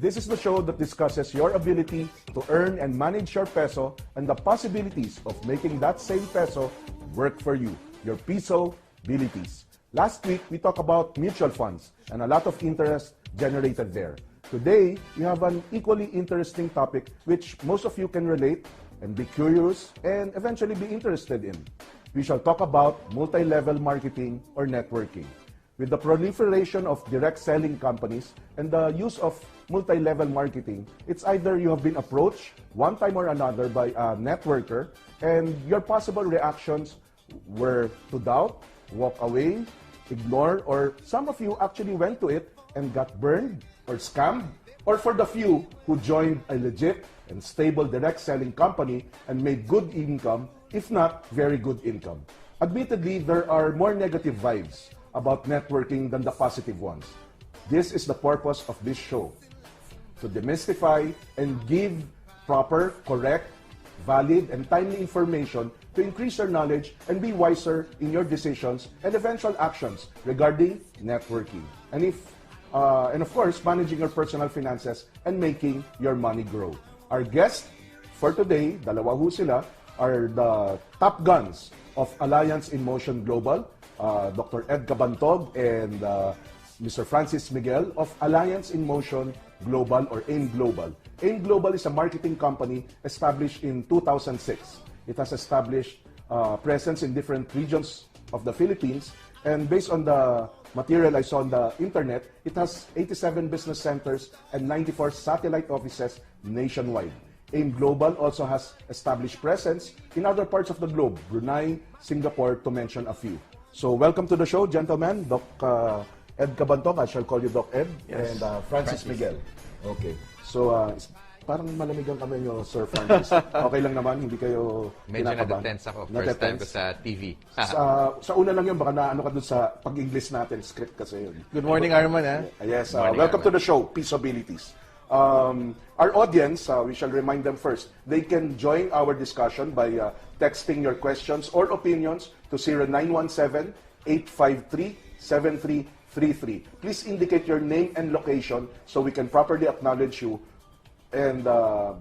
This is the show that discusses your ability to earn and manage your peso and the possibilities of making that same peso work for you, your peso abilities. Last week, we talked about mutual funds and a lot of interest generated there. Today, we have an equally interesting topic which most of you can relate and be curious and eventually be interested in. We shall talk about multi-level marketing or networking. With the proliferation of direct selling companies and the use of multi-level marketing, it's either you have been approached one time or another by a networker and your possible reactions were to doubt, walk away, ignore, or some of you actually went to it and got burned or scammed, or for the few who joined a legit and stable direct selling company and made good income, if not very good income. Admittedly, there are more negative vibes about networking than the positive ones. This is the purpose of this show, to demystify and give proper, correct, valid, and timely information to increase your knowledge and be wiser in your decisions and eventual actions regarding networking. And of course, managing your personal finances and making your money grow. Our guest for today, dalawa ho sila, are the top guns of Alliance in Motion Global, Dr. Ed Cabantog and Mr. Francis Miguel of Alliance in Motion Global or AIM Global. AIM Global is a marketing company established in 2006. It has established presence in different regions of the Philippines, and based on the material I saw on the internet, it has 87 business centers and 94 satellite offices nationwide. AIM Global also has established presence in other parts of the globe, Brunei, Singapore, to mention a few. So welcome to the show, gentlemen. Doc Ed Cabantog, I shall call you Doc Ed, yes. And Francis Miguel. Okay. So parang malamig ang kamay nyo, Sir Francis. Okay lang naman, hindi kayo medyo kinakabahan? natatense ako. First time ko sa TV. Sa una lang yun, baka naano ka dun sa pag-English natin, script kasi yun. Good morning, Arman. Yes, Morning, welcome Arman. to the show, Peace Abilities. Our audience, we shall remind them first, they can join our discussion by texting your questions or opinions to 0917-853-7333. Please indicate your name and location so we can properly acknowledge you, and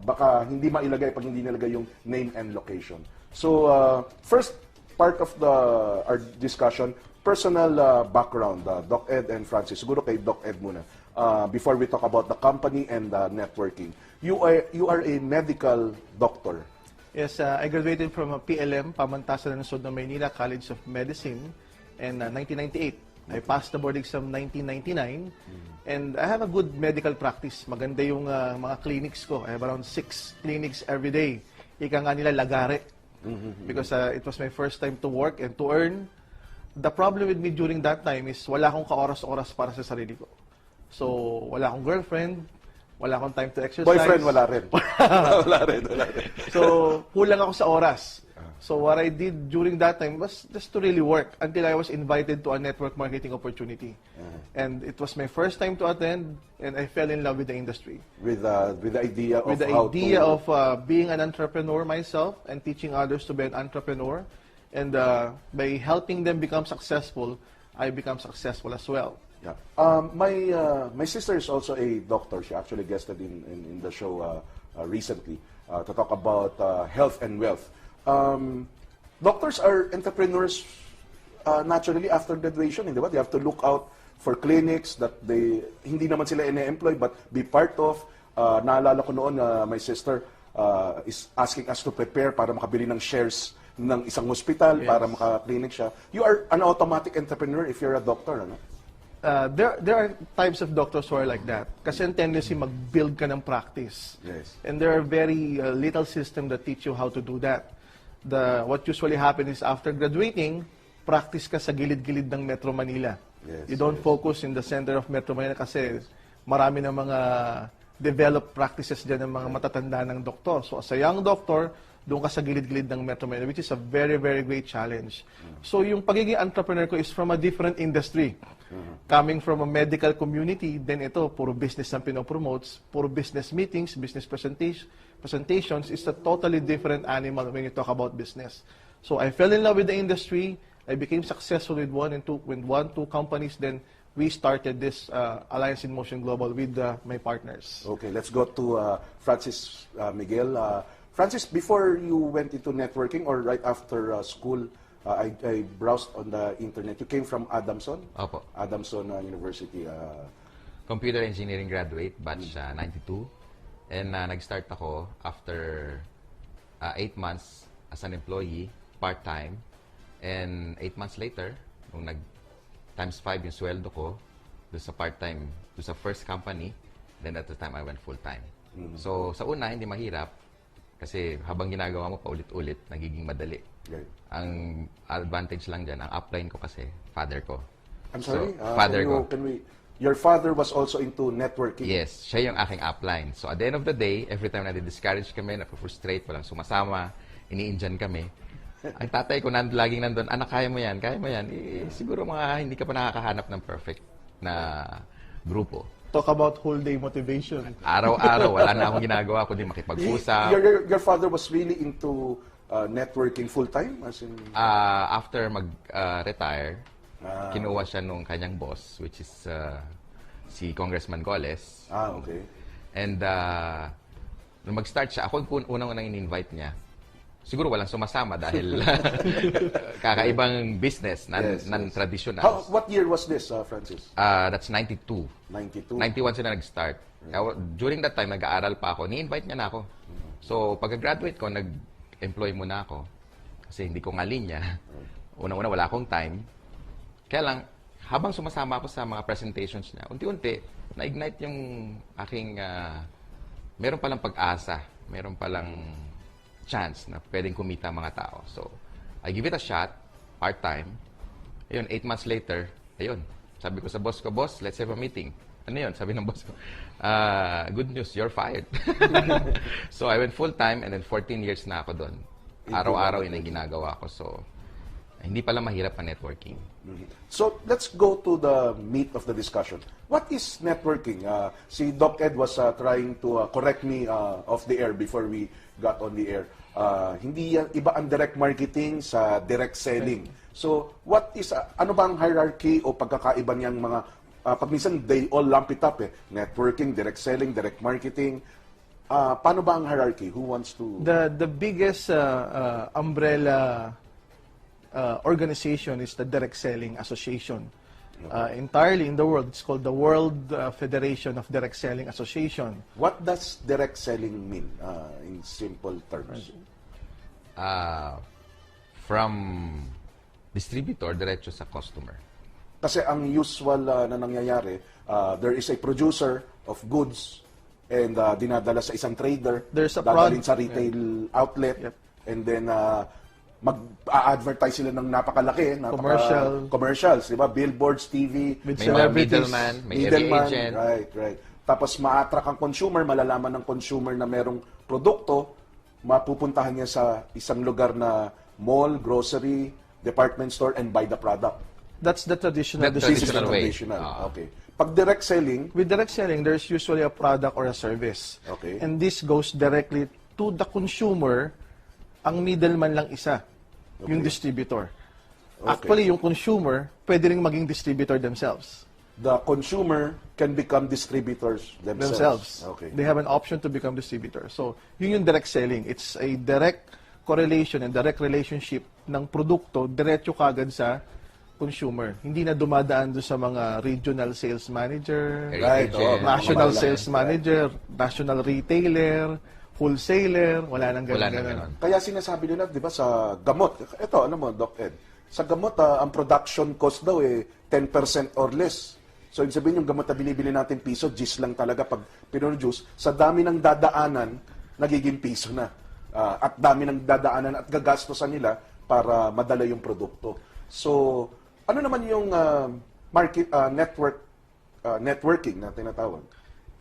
baka hindi mailagay pag hindi nilagay yung name and location. So, first part of our discussion, personal background, Doc Ed and Francis. Siguro kay Doc Ed muna. Before we talk about the company and networking. You are a medical doctor. Yes, I graduated from PLM, Pamantasan ng Sud ng Maynila College of Medicine in 1998. I passed the board exam 1999, and I have a good medical practice. Maganda yung mga clinics ko. I have around 6 clinics every day. Ika nga nila lagare. Because it was my first time to work and to earn. The problem with me during that time is wala akong ka-oras-oras para sa sarili ko. So, wala akong girlfriend, wala akong time to exercise. Boyfriend, wala rin. wala rin. So, kulang ako sa oras. So, what I did during that time was just to really work until I was invited to a network marketing opportunity. And it was my first time to attend, and I fell in love with the industry. With the idea of With the idea of being an entrepreneur myself and teaching others to be an entrepreneur. And by helping them become successful, I become successful as well. Yeah. My sister is also a doctor. She actually guested in the show recently to talk about health and wealth. Doctors are entrepreneurs naturally after graduation, hindi ba? They have to look out for clinics that hindi naman sila ine-employ but be part of. Naalala ko noon, my sister is asking us to prepare para makabili ng shares ng isang hospital, para maka-clinic siya. You are an automatic entrepreneur if you're a doctor, ano? There are types of doctors who are like that. Kasi ang tendency mag-build ka ng practice. Yes. And there are very little systems that teach you how to do that. What usually happens is after graduating, practice ka sa gilid-gilid ng Metro Manila. Yes, You don't focus in the center of Metro Manila kasi marami ng mga developed practices dyan ng mga matatanda ng doktor. So as a young doctor, doon ka sa gilid-gilid ng Metro Manila, which is a very, very great challenge. So yung pagiging entrepreneur ko is from a different industry. Coming from a medical community, then ito, puro business ang pinopromotes, puro business meetings, business presentations, is a totally different animal when you talk about business. So I fell in love with the industry. I became successful with one, two companies. Then we started this Alliance in Motion Global with my partners. Okay, let's go to Francis Miguel. Francis, before you went into networking or right after school, I browsed on the internet. You came from Adamson? Opo. Adamson University. Computer engineering graduate, batch 92. And nag-start ako after 8 months as an employee, part-time. And 8 months later, nung times 5 yung sweldo ko, doon sa part-time, doon sa first company, then at the time I went full-time. So sa una, hindi mahirap. Kasi habang ginagawa mo paulit-ulit, nagiging madali. Right. Ang advantage lang dyan, ang upline ko kasi, father ko. I'm sorry? So, father ko. Your father was also into networking? Yes, siya yung aking upline. So at the end of the day, every time na discourage kami, napufrustrate, walang sumasama, iniinjan kami. Ang tatay ko laging nandun, anak, kaya mo yan, kaya mo yan. Siguro hindi ka pa nakakahanap ng perfect na grupo. Talk about whole day motivation. Araw-araw, wala na akong ginagawa, kundi makipag-usap. Your father was really into networking full-time? As in... After mag-retire, kinuha siya nung kanyang boss, which is si Congressman Goles. Okay. And nung mag-start siya, ako yung unang in-invite niya. Siguro walang sumasama dahil kakaibang business, non-traditional. What year was this, Francis? That's 92. 92? 91 sila nag-start. During that time, nag-aaral pa ako. Ni-invite niya na ako. So, pagka-graduate ko, nag-employ muna ako. Kasi hindi ko nga linya. Unang-una, wala akong time. Kaya lang, habang sumasama ako sa mga presentations niya, unti-unti, na-ignite yung aking, meron palang pag-asa, meron palang chance na pwedeng kumita ang mga tao. So, I give it a shot, part-time. Ayun, 8 months later, ayun, sabi ko sa boss ko, boss, let's have a meeting. Ano yun? Sabi ng boss ko, good news, you're fired. So, I went full-time and then 14 years na ako doon. Araw-araw yun ang ginagawa ko. So, hindi pala mahirap ang networking. So, let's go to the meat of the discussion. What is networking? Si Doc Ed was trying to correct me off the air before we got on the air. Hindi yan, iba ang direct marketing sa direct selling. So, what is, ano ba ang hierarchy o pagkakaiba niyang mga, pag minsan they all lump it up networking, direct selling, direct marketing. Paano ba ang hierarchy? Who wants to... The biggest umbrella organization is the Direct Selling Association. Entirely in the world, it's called the World Federation of Direct Selling Association. What does direct selling mean in simple terms? From distributor, diretso sa customer. Kasi ang usual na nangyayari, there is a producer of goods and dinadala sa isang trader, There's a dadalhin sa retail outlet, and then mag-a-advertise sila ng napakalaki, commercials, di ba? Billboards, TV, With May mga middleman, may every agent. Right. Tapos ma-attract ang consumer, malalaman ng consumer na merong produkto, mapupuntahan niya sa isang lugar na mall, grocery, department store, and buy the product. That's the traditional That This is the Traditional way. traditional. Okay. Pag direct selling, With direct selling, there's usually a product or a service. Okay. And this goes directly to the consumer. Ang middleman lang isa, yung distributor. Actually, yung consumer, pwede rin maging distributor themselves. the consumer can become distributors themselves. Okay. They have an option to become distributors. So, yun yung direct selling. It's a direct correlation and direct relationship ng produkto diretso kagad sa consumer. Hindi na dumadaan doon sa mga regional sales manager, Right, national mga sales manager, national retailer, wholesaler, wala nang Wala nang ganun. ganon. Kaya sinasabi nila, di ba, sa gamot, ito, ano mo, Doc Ed, sa gamot, ang production cost daw 10% or less. So, ibig sabihin yung gamot na binibili natin piso, G's lang talaga pag pinroduce, sa dami ng dadaanan, nagiging piso na. At dami ng dadaanan at gagastosan nila para madala yung produkto. So, ano naman yung networking na tinatawag?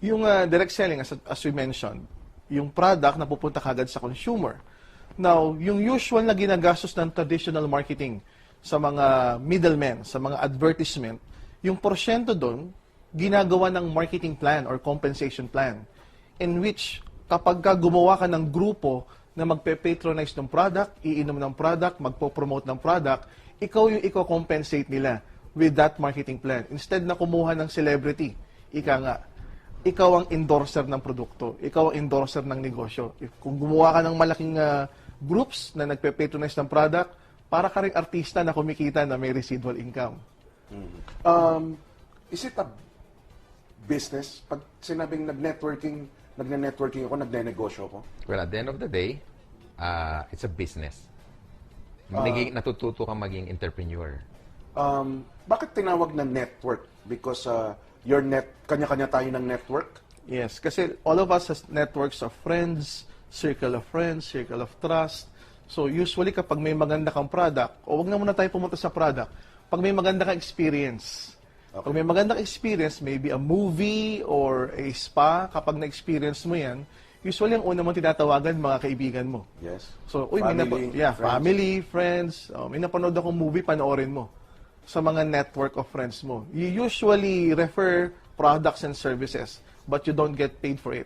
Yung direct selling, as we mentioned, yung product na pupunta kagad sa consumer. Now, yung usual na ginagastos ng traditional marketing sa mga middlemen, sa mga advertisement, yung porsyento doon, ginagawa ng marketing plan or compensation plan in which kapag gumawa ka ng grupo na magpe-patronize ng product, iinom ng product, magpo-promote ng product, ikaw yung i-compensate nila with that marketing plan. Instead na kumuha ng celebrity, ikaw ang endorser ng produkto, ikaw ang endorser ng negosyo. Kung gumawa ka ng malaking groups na nagpe-patronize ng product, para ka rin artista na kumikita na may residual income. Is it a business? Pag sinabing nagne-networking ako, nagne-negosyo ako? Well, at the end of the day, it's a business. Natututo kang maging entrepreneur. Bakit tinawag na network? Because kanya-kanya tayo ng network? Yes, kasi all of us has networks of friends, circle of trust. So usually kapag may maganda kang product, o wag na muna tayo pumunta sa product, pag may maganda kang experience, pag may magandang experience, maybe a movie or a spa, kapag na-experience mo yan, usually ang una mong tinatawagan, mga kaibigan mo. Yes. So, Family, friends. family, friends. May napanood akong movie, panoorin mo sa mga network of friends mo. You usually refer products and services, but you don't get paid for it.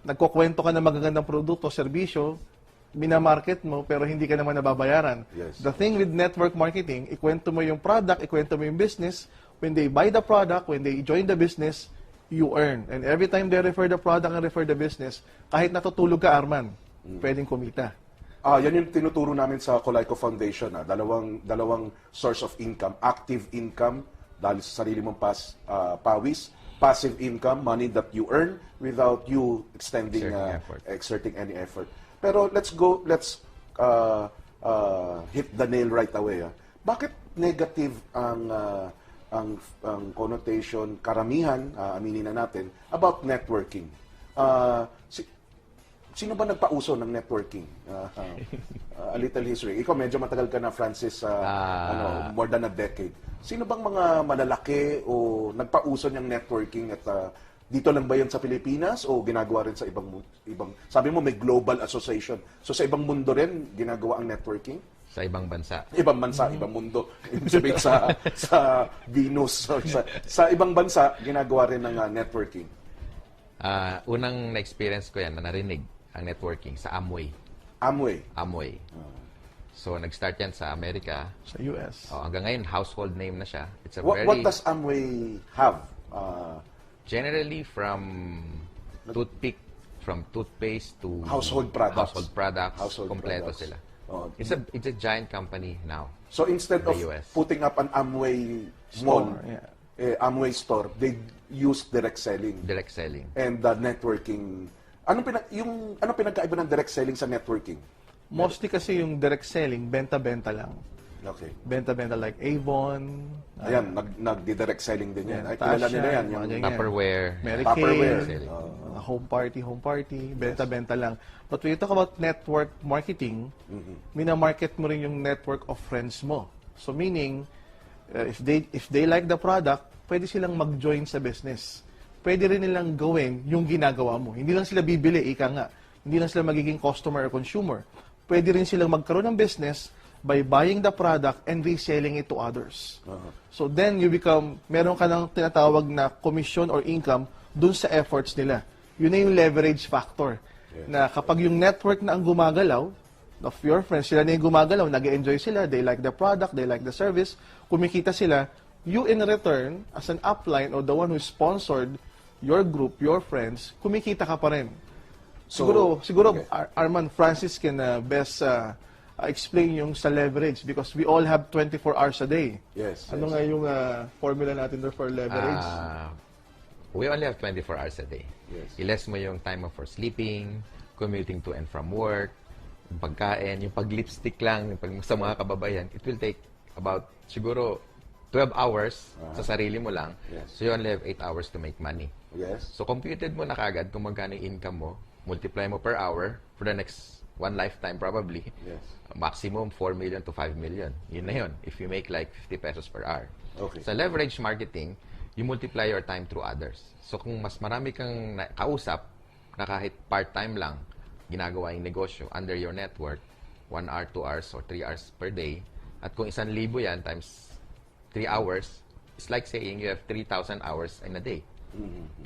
Nagkukwento ka ng magagandang produkto, serbisyo, minamarket mo, pero hindi ka naman nababayaran. Yes. The thing with network marketing, ikwento mo yung product, ikwento mo yung business. When they buy the product, when they join the business, you earn. And every time they refer the product and refer the business, kahit natutulog ka, Arman, pwedeng kumita. Yan yung tinuturo namin sa Colayco Foundation. Dalawang source of income. Active income, dahil sa sarili mong pawis. Passive income, money that you earn without you exerting any effort. Pero let's hit the nail right away. Bakit negative ang connotation, karamihan, aminin na natin, about networking? Sino ba nagpauso ng networking? A little history. Ikaw medyo matagal ka na, Francis, more than a decade. Sino bang mga malalaki o nagpauso niyang networking at dito lang ba yan sa Pilipinas o ginagawa rin sa ibang sabi mo may global association. So sa ibang mundo rin ginagawa ang networking? Sa ibang bansa. Ibang bansa, ibang mundo. Ibig sabihin sa Venus. Sa ibang bansa, ginagawa rin ng networking. Unang na-experience ko yan, na narinig ang networking sa Amway. Amway. So, nag-start yan sa Amerika. Sa US. Hanggang ngayon, household name na siya. It's a What does Amway have? Generally from toothpaste to Household products. Kompleto products. sila. Oh. It's a giant company now. So instead of The US. putting up an Amway mall, Amway store, they use direct selling. Direct selling. And networking. Anong pinagkaiba ng direct selling sa networking? Mostly kasi yung direct selling, benta-benta lang. Okay. Benta-benta like Avon. Ayan, nagdi-direct selling din yan. Ay, Tasha, kilala nila yan. mga Yung ganyan. Tupperware. Mary Tupperware. Kay, Selling. home party, benta-benta lang. But when you talk about network marketing, minamarket mo rin yung network of friends mo. So meaning, if they like the product, pwede silang mag-join sa business. Pwede rin nilang gawin yung ginagawa mo. Hindi lang sila bibili, ika nga. Hindi lang sila magiging customer or consumer. Pwede rin silang magkaroon ng business by buying the product and reselling it to others. So then you meron ka ng tinatawag na commission or income dun sa efforts nila. Yun na yung leverage factor. Na kapag yung network na ang gumagalaw, of your friends, sila na yung gumagalaw, nag-enjoy sila, they like the product, they like the service, kumikita sila, you in return, as an upline or the one who sponsored your group, your friends, kumikita ka pa rin. Siguro, okay. Arman, Francis can best explain yung sa leverage because we all have 24 hours a day. Yes. Ano nga yung formula natin there for leverage? We only have 24 hours a day. Yes. Iles mo yung time mo for sleeping, commuting to and from work, yung pagkain, yung pag-lipstick lang, sa mga kababayan, it will take about siguro 12 hours sa sarili mo lang. Yes. So you only have 8 hours to make money. Yes. So computed mo na kagad kung magkano yung income mo, multiply mo per hour for the next one lifetime probably. Yes. Maximum 4 million to 5 million. Yun na yun. If you make like 50 pesos per hour. Okay. Sa leverage marketing, you multiply your time through others. So kung mas marami kang kausap na kahit part-time lang ginagawa yung negosyo under your network, 1 hour, 2 hours, or 3 hours per day, at kung 1,000 yan times 3 hours, it's like saying you have 3,000 hours in a day.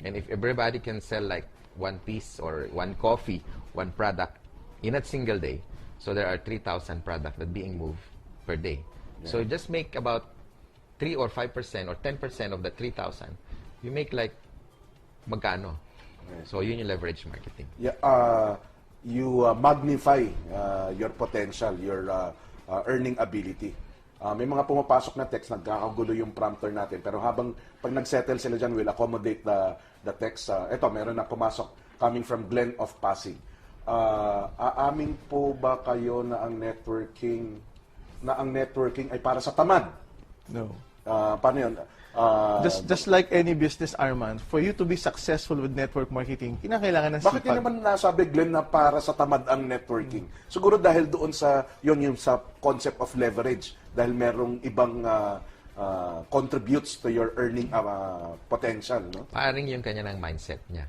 And if everybody can sell like one piece or one coffee, one product in a single day, so there are 3,000 products that being moved per day. So just make about 3 or 5% or 10% of the 3,000, you make like magkano? So, yun yung leverage marketing. Yeah, you magnify your potential, your earning ability. May mga pumapasok na text, nagkakagulo yung prompter natin. Pero pag nag-settle sila dyan, we'll accommodate the text. Ito, meron na pumasok coming from Glenn of Pasig. Aamin po ba kayo na ang networking ay para sa tamad? No. Paano yun? Just like any business, Arman, for you to be successful with network marketing, kinakailangan ng Bakit yun sipag. naman nasabi, Glenn, na para sa tamad ang networking? Siguro dahil doon sa, yung sa concept of leverage. Dahil merong ibang contributes to your earning potential, no? Paring yung kanya ng mindset niya.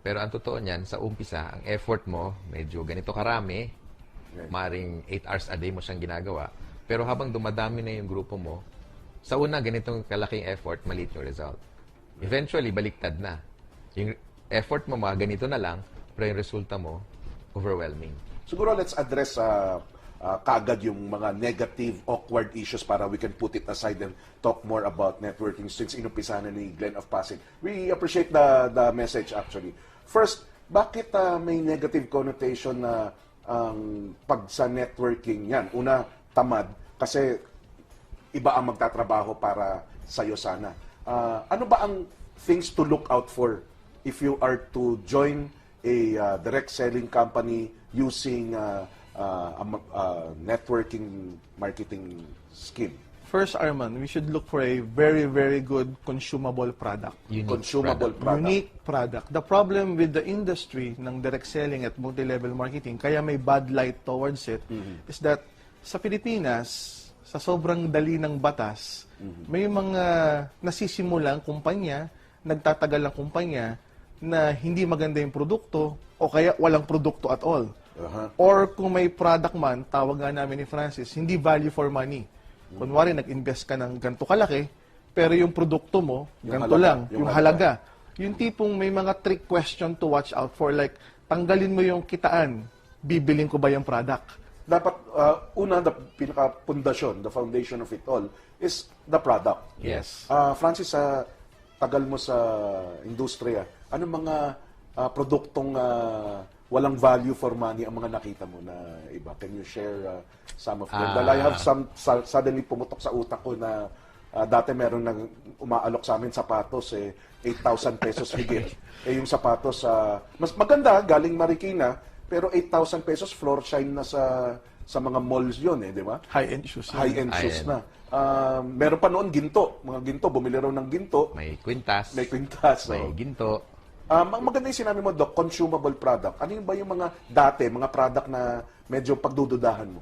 Pero ang totoo niyan, sa umpisa, ang effort mo, medyo ganito karami, maring 8 hours a day mo siyang ginagawa. Pero habang dumadami na yung grupo mo, sa una, ganitong kalaking effort, maliit yung result. Eventually, baliktad na. Yung effort mo, mga ganito na lang, pero yung resulta mo, overwhelming. Siguro let's address kaagad yung mga negative, awkward issues para we can put it aside and talk more about networking since inumpisa na ni Glenn of Pasig. We appreciate the message actually. First, bakit may negative connotation na ang pag sa networking yan? Una, tamad. Kasi iba ang magtatrabaho para sa'yo sana. Ano ba ang things to look out for if you are to join a direct selling company using networking marketing scheme? First, Arman, we should look for a very, very good consumable product. Unique Consumable product. Unique product. The problem with the industry ng direct selling at multi-level marketing, kaya may bad light towards it, is that sa Pilipinas, sa sobrang dali ng batas, may mga nasisimulang kumpanya, nagtatagal ng kumpanya, na hindi maganda yung produkto o kaya walang produkto at all. Or kung may product man, tawag nga namin ni Francis, hindi value for money. Kunwari, nag-invest ka ng ganito kalaki, pero yung produkto mo, ganito lang, yung halaga. Yung tipong may mga trick question to watch out for, like, tanggalin mo yung kitaan, bibiling ko ba yung product? Dapat, una, the pinaka-pundasyon, the foundation of it all, is the product. Yes. Francis, tagal mo sa industriya, ano mga produktong walang value for money ang mga nakita mo na iba? Can you share some of them? Dahil I have some, suddenly pumutok sa utak ko na dati meron nang umaalok sa amin sapatos, 8,000 pesos higit. Yung sapatos, mas maganda, galing Marikina, pero 8,000 pesos, floor shine na sa mga malls yun, di ba? High-end shoes. High-end shoes High-end. na. Meron pa noon ginto. Mga ginto, bumili raw ng ginto. May kwintas, May kwintas. may ginto. Maganda yung sinabi mo, Doc, consumable product. Ano yung ba yung mga dati, mga product na medyo pagdududahan mo?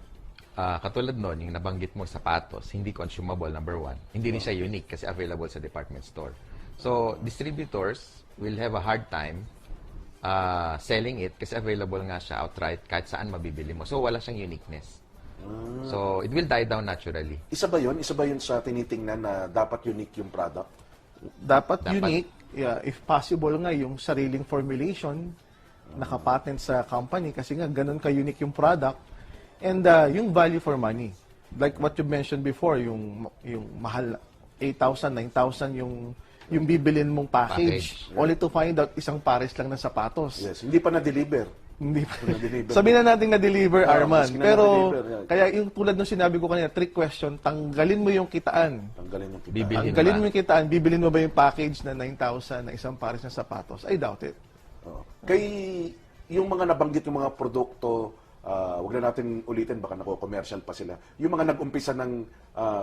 Katulad nun, yung nabanggit mo sapatos, hindi consumable, number one. Hindi rin siya unique kasi available sa department store. So, distributors will have a hard time selling it kasi available nga siya outright kahit saan mabibili mo. So, wala siyang uniqueness. So, it will die down naturally. Isa ba yun? Isa ba yun sa tinitingnan na dapat unique yung product? Dapat unique, yeah, if possible nga yung sariling formulation, nakapatent sa company kasi nga ganun ka-unique yung product, and yung value for money. Like what you mentioned before, yung mahal, 8,000, 9,000 yung bibilin mong package. Only to find out isang pares lang ng sapatos. Yes, hindi pa na-deliver. Hindi pa. Na-deliver. Sabihin na natin na-deliver, Arman. maski na Pero, na-deliver, yeah. kaya yung tulad ng sinabi ko kanina, trick question, tanggalin mo yung kitaan. Tanggalin yung kita. Bibilhin Tanggalin ba? mo yung kitaan, bibilin mo ba yung package na 9,000 na isang pares ng sapatos? I doubt it. Kay yung mga nabanggit yung mga produkto, wag na natin ulitin, baka nako-commercial pa sila. Yung mga nag-umpisa ng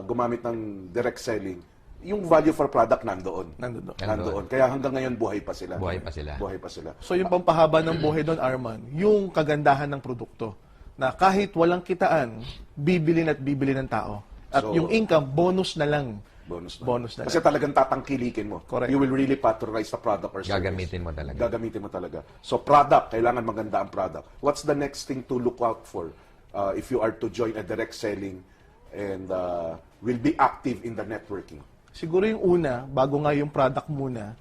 gumamit ng direct selling, yung value for product nandoon. Nandoon. Kaya hanggang ngayon buhay pa sila. Buhay pa sila. Buhay pa sila. So yung pampahaba ng buhay doon, Arman, yung kagandahan ng produkto. Na kahit walang kitaan, bibilin at bibilin ng tao. At So, yung income, bonus na lang. Bonus na. Bonus na Kasi talagang tatangkilikin mo. Correct. You will really patronize the product or service. Gagamitin mo talaga. Gagamitin mo talaga. So product, kailangan maganda ang product. What's the next thing to look out for if you are to join a direct selling and will be active in the networking? Siguro yung una, bago nga yung product muna,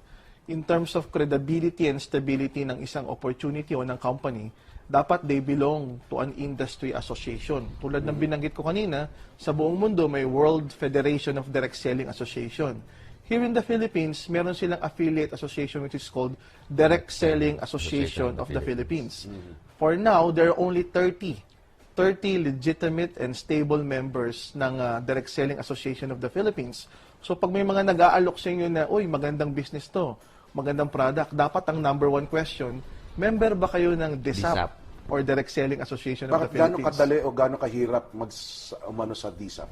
in terms of credibility and stability ng isang opportunity o ng company, dapat they belong to an industry association. Tulad ng binanggit ko kanina, sa buong mundo may World Federation of Direct Selling Association. Here in the Philippines, meron silang affiliate association which is called Direct Selling Association of the Philippines. For now, there are only 30 legitimate and stable members ng Direct Selling Association of the Philippines. So pag may mga nag-aalok sa inyo na, uy, magandang business to, magandang product, dapat ang number one question, member ba kayo ng DISAP DISAP. or Direct Selling Association of Bakit the gaano Philippines? kadali o gaano kahirap umano sa DISAP?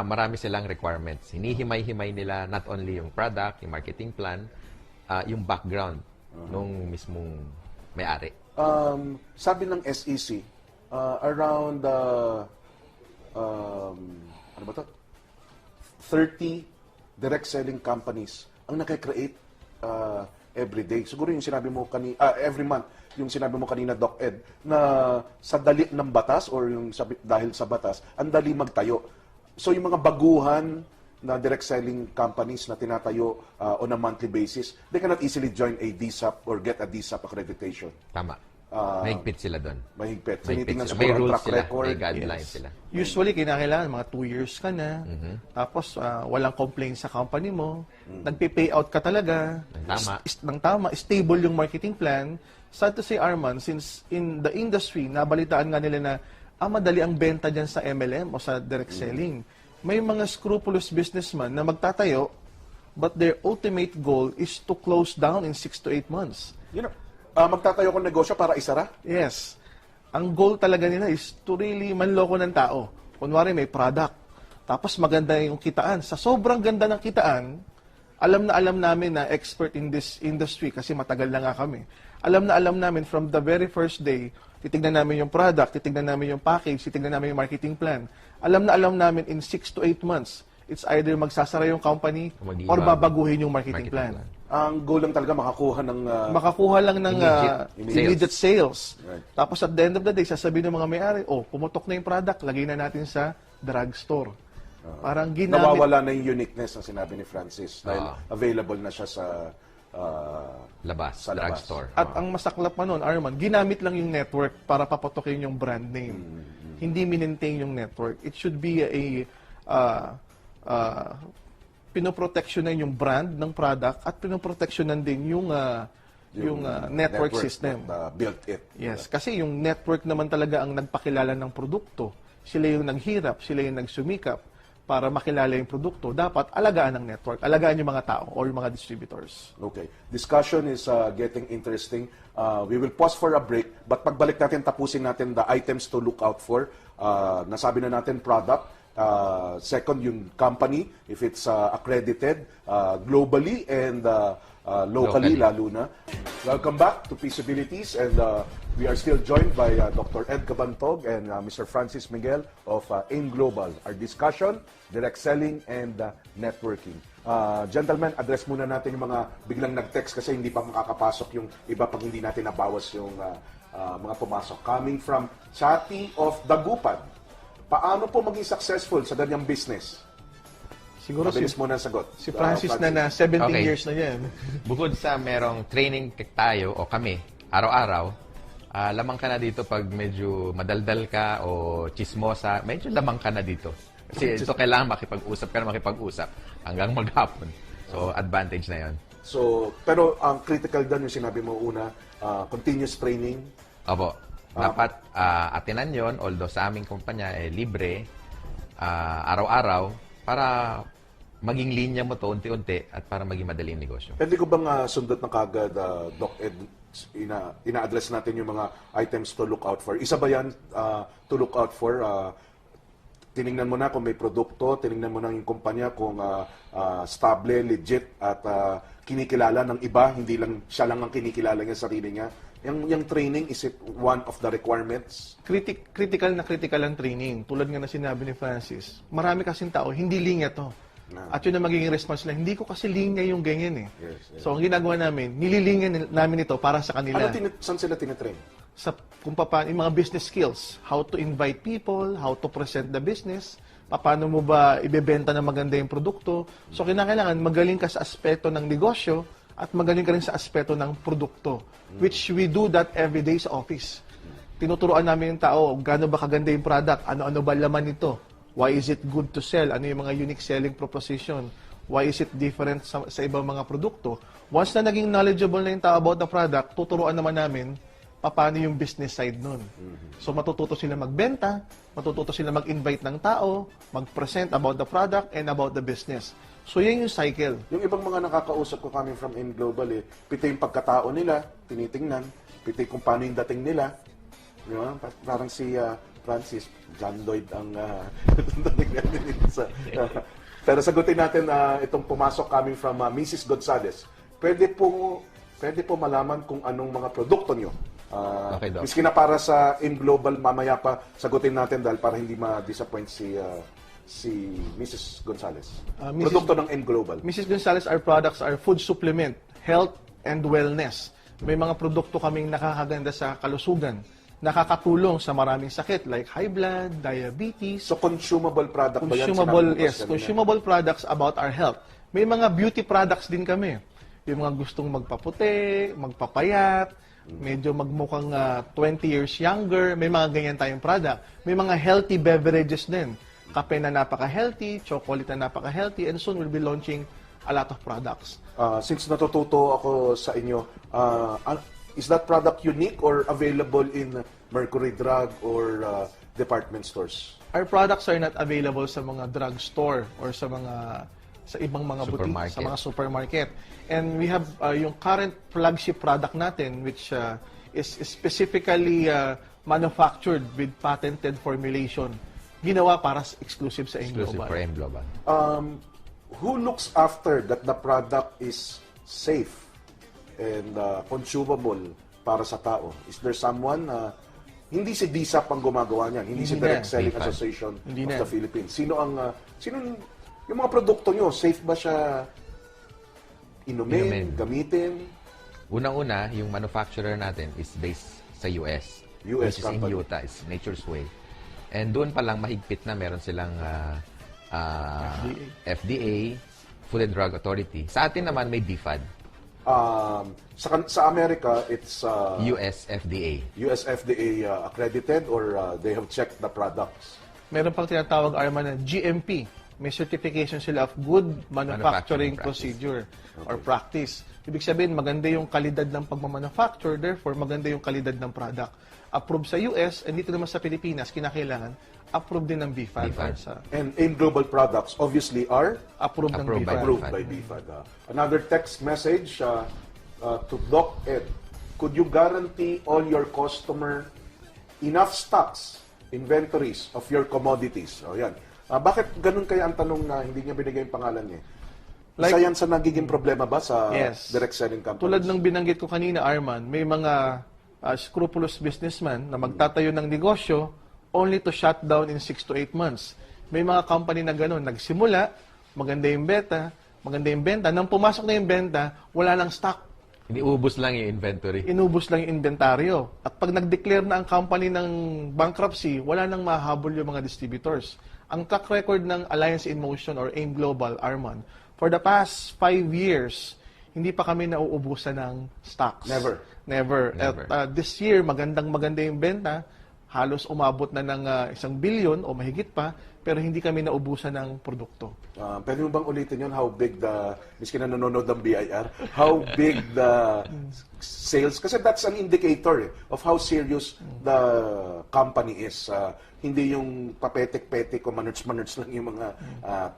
Marami silang requirements. Hinihimay-himay nila not only yung product, yung marketing plan, yung background nung mismong may-ari. Sabi ng SEC, around ano ba to? 30 direct selling companies ang nakikreate every day. Siguro yung sinabi mo every month, yung sinabi mo kanina, Doc Ed, na sa dali ng batas or yung dahil sa batas, ang dali magtayo. So yung mga baguhan na direct selling companies na tinatayo on a monthly basis, they cannot easily join a DSAP or get a DSAP accreditation. Tama. Mahigpit sila doon. Mahigpit. Mahigpit Tinitingnan sila. siguro May ang rules track sila. record. May guidelines sila. Usually, kinakailangan mga 2 years ka na, tapos walang complaint sa company mo, nagpe-payout ka talaga, Tama. ng tama, stable yung marketing plan. Sad to say, Arman, since in the industry, nabalitaan nga nila na madali ang benta dyan sa MLM o sa direct selling. May mga scrupulous businessman na magtatayo, but their ultimate goal is to close down in 6 to 8 months. You know, magtatayo kong negosyo para isara? Yes. Ang goal talaga nila is to really manloko ng tao. Kunwari may product, tapos maganda yung kitaan. Sa sobrang ganda ng kitaan, alam namin na expert in this industry kasi matagal na nga kami. Alam namin from the very first day, titignan namin yung product, titignan namin yung package, titignan namin yung marketing plan. Alam namin in 6 to 8 months, it's either magsasara yung company or babaguhin yung marketing plan. Ang goal lang talaga Makakuha lang ng immediate sales. Right. Tapos at the end of the day, sasabihin ng mga may-ari, pumutok na yung product, lagay na natin sa drugstore. Parang ginamit. nawawala na yung uniqueness ng sinabi ni Francis dahil available na siya sa Labas, sa labas. drugstore. At ang masaklap pa nun, Arman, ginamit lang yung network para paputokin yung brand name. Hindi minentain yung network. It should be pinoproteksyonan yung brand ng product at pinoproteksyonan din yung network system. that, built it. Yes, kasi yung network naman talaga ang nagpakilala ng produkto. Sila yung naghirap, sila yung nagsumikap para makilala yung produkto. Dapat alagaan ng network, alagaan yung mga tao or yung mga distributors. Okay. Discussion is getting interesting. We will pause for a break, but pagbalik natin, tapusin natin the items to look out for. Nasabi na natin product. Second, yung company, if it's accredited globally and locally, lalo na. Welcome back to Peaceabilities, and we are still joined by Dr. Ed Cabantog and Mr. Francis Miguel of AIM Global. Our discussion, direct selling and networking. Gentlemen, address muna natin yung mga biglang nag-text kasi hindi pa makakapasok yung iba pag hindi natin nabawas yung mga pumasok. Coming from Chati of Dagupan. Paano po maging successful sa ganyang business? Siguro Mabilis muna ang sagot. si Francis na 17 Okay. years na yan. Bukod sa merong training tayo o kami, araw-araw, lamang ka na dito pag medyo madaldal ka o chismosa, medyo lamang ka na dito. Kasi ito kailangan makipag-usap ka na makipag-usap hanggang maghapon. So, advantage na yon. So, pero ang critical doon yung sinabi mo una, continuous training. Opo. Dapat atinan yon, although sa aming kumpanya libre, araw-araw, para maging linya mo to unti-unti at para maging madali yung negosyo. Pwede ko bang sundot ng kagad, Doc Ed, ina-address natin yung mga items to look out for. Isa ba yan to look out for? Tiningnan mo na kung may produkto, tiningnan mo na yung kumpanya kung stable, legit, at kinikilala ng iba, hindi lang siya lang ang kinikilala niya, sarili niya. Yung training, is it one of the requirements? Critical ang training. Tulad nga na sinabi ni Francis, marami kasing tao, hindi linya to. At yun ang magiging response nila, hindi ko kasi linya yung ganyan eh. Yes. So, ang ginagawa namin, nililinya namin ito para sa kanila. Saan sila tinitrain? Kung paano, yung mga business skills, how to invite people, how to present the business, paano mo ba ibebenta na maganda yung produkto. So, kinakailangan magaling ka sa aspeto ng negosyo at magaling ka rin sa aspeto ng produkto, which we do that every day sa office. tinuturuan namin yung tao, gaano ba kaganda yung product, ano-ano ba laman nito, why is it good to sell, ano yung mga unique selling proposition, why is it different sa ibang mga produkto. Once na naging knowledgeable na yung tao about the product, tuturuan naman namin paano yung business side nun. So matututo sila magbenta, matututo sila mag-invite ng tao, mag-present about the product and about the business. So yan yung cycle. Yung ibang mga nakakausap ko coming from In Global, pito yung pagkatao nila, tinitingnan, pito yung kung paano yung dating nila. Di ba? Parang si Francis, John Lloyd ang dating natin pero sagutin natin itong pumasok coming from Mrs. Gonzales. Pwede po malaman kung anong mga produkto nyo. Okay, Doc. Miski na para sa In Global, mamaya pa sagutin natin dahil para hindi ma-disappoint si Mrs. Gonzales. Produkto ng In Global. Mrs. Gonzales, our products are food supplement, health and wellness. May mga produkto kaming nakakaganda sa kalusugan, nakakatulong sa maraming sakit like high blood, diabetes. So consumable product ba yan? Consumable products about our health. May mga beauty products din kami. Yung mga gustong magpaputi, magpapayat, medyo magmukhang 20 years younger, may mga ganyan tayong product. May mga healthy beverages din. Kape na napaka-healthy, chocolate na napaka-healthy, and soon we'll be launching a lot of products. Since natututo ako sa inyo, is that product unique or available in Mercury Drug or department stores? Our products are not available sa mga drugstore or sa ibang mga boutique, sa mga supermarket. And we have yung current flagship product natin which is specifically manufactured with patented formulation. Ginawa para exclusive sa Exclusive Global. for M Global. Who looks after that the product is safe and consumable para sa tao? Is there someone, hindi si DSAP ang gumagawa niyan, hindi si Direct Selling DFAN. Association Hindi of na. the Philippines. Yung mga produkto nyo, safe ba siya inumin, gamitin? Unang-una, yung manufacturer natin is based sa US. US which is company. in Utah, is Nature's Way. And doon pa lang mahigpit na meron silang FDA, Food and Drug Authority. Sa atin naman may BFAD, Sa Amerika, it's US FDA. US FDA accredited or they have checked the products? Meron pang tinatawag Arman na GMP. May certification sila of good manufacturing Manufacturing practice. procedure or practice. Ibig sabihin, maganda yung kalidad ng pagmamanufacture, therefore maganda yung kalidad ng product. Approved sa US, and dito naman sa Pilipinas, kinakailangan, approved din ng BFAD. BFAD. And in global products, obviously, are Approved ng Approved by BFAD. approved by BFAD. Another text message to Doc Ed. Could you guarantee all your customer enough stocks, inventories of your commodities? O yan. Bakit ganun kaya ang tanong na hindi niya binigay yung pangalan niya? Isa yan sa nagiging problema ba sa Yes. direct selling companies? Tulad ng binanggit ko kanina, Arman, may mga scrupulous businessman na magtatayo ng negosyo only to shut down in 6 to 8 months. May mga company na gano'n, nagsimula, maganda yung benta, nang pumasok na yung benta, wala nang stock. Hindi ubos lang yung inventory. Inubos lang yung inventaryo. At pag nag-declare na ang company ng bankruptcy, wala nang mahabol yung mga distributors. Ang track record ng Alliance in Motion or AIM Global, Arman, for the past 5 years, hindi pa kami nauubusan ng stocks. Never. Never. Never. At this year, maganda yung benta. Halos umabot na ng 1 billion o mahigit pa, pero hindi kami naubusan ng produkto. Pwede mo bang ulitin yun? How big miski na nanonood ng BIR, how big the sales? Kasi that's an indicator of how serious the company is. Hindi yung papetik-petik o manuts-manuts lang yung mga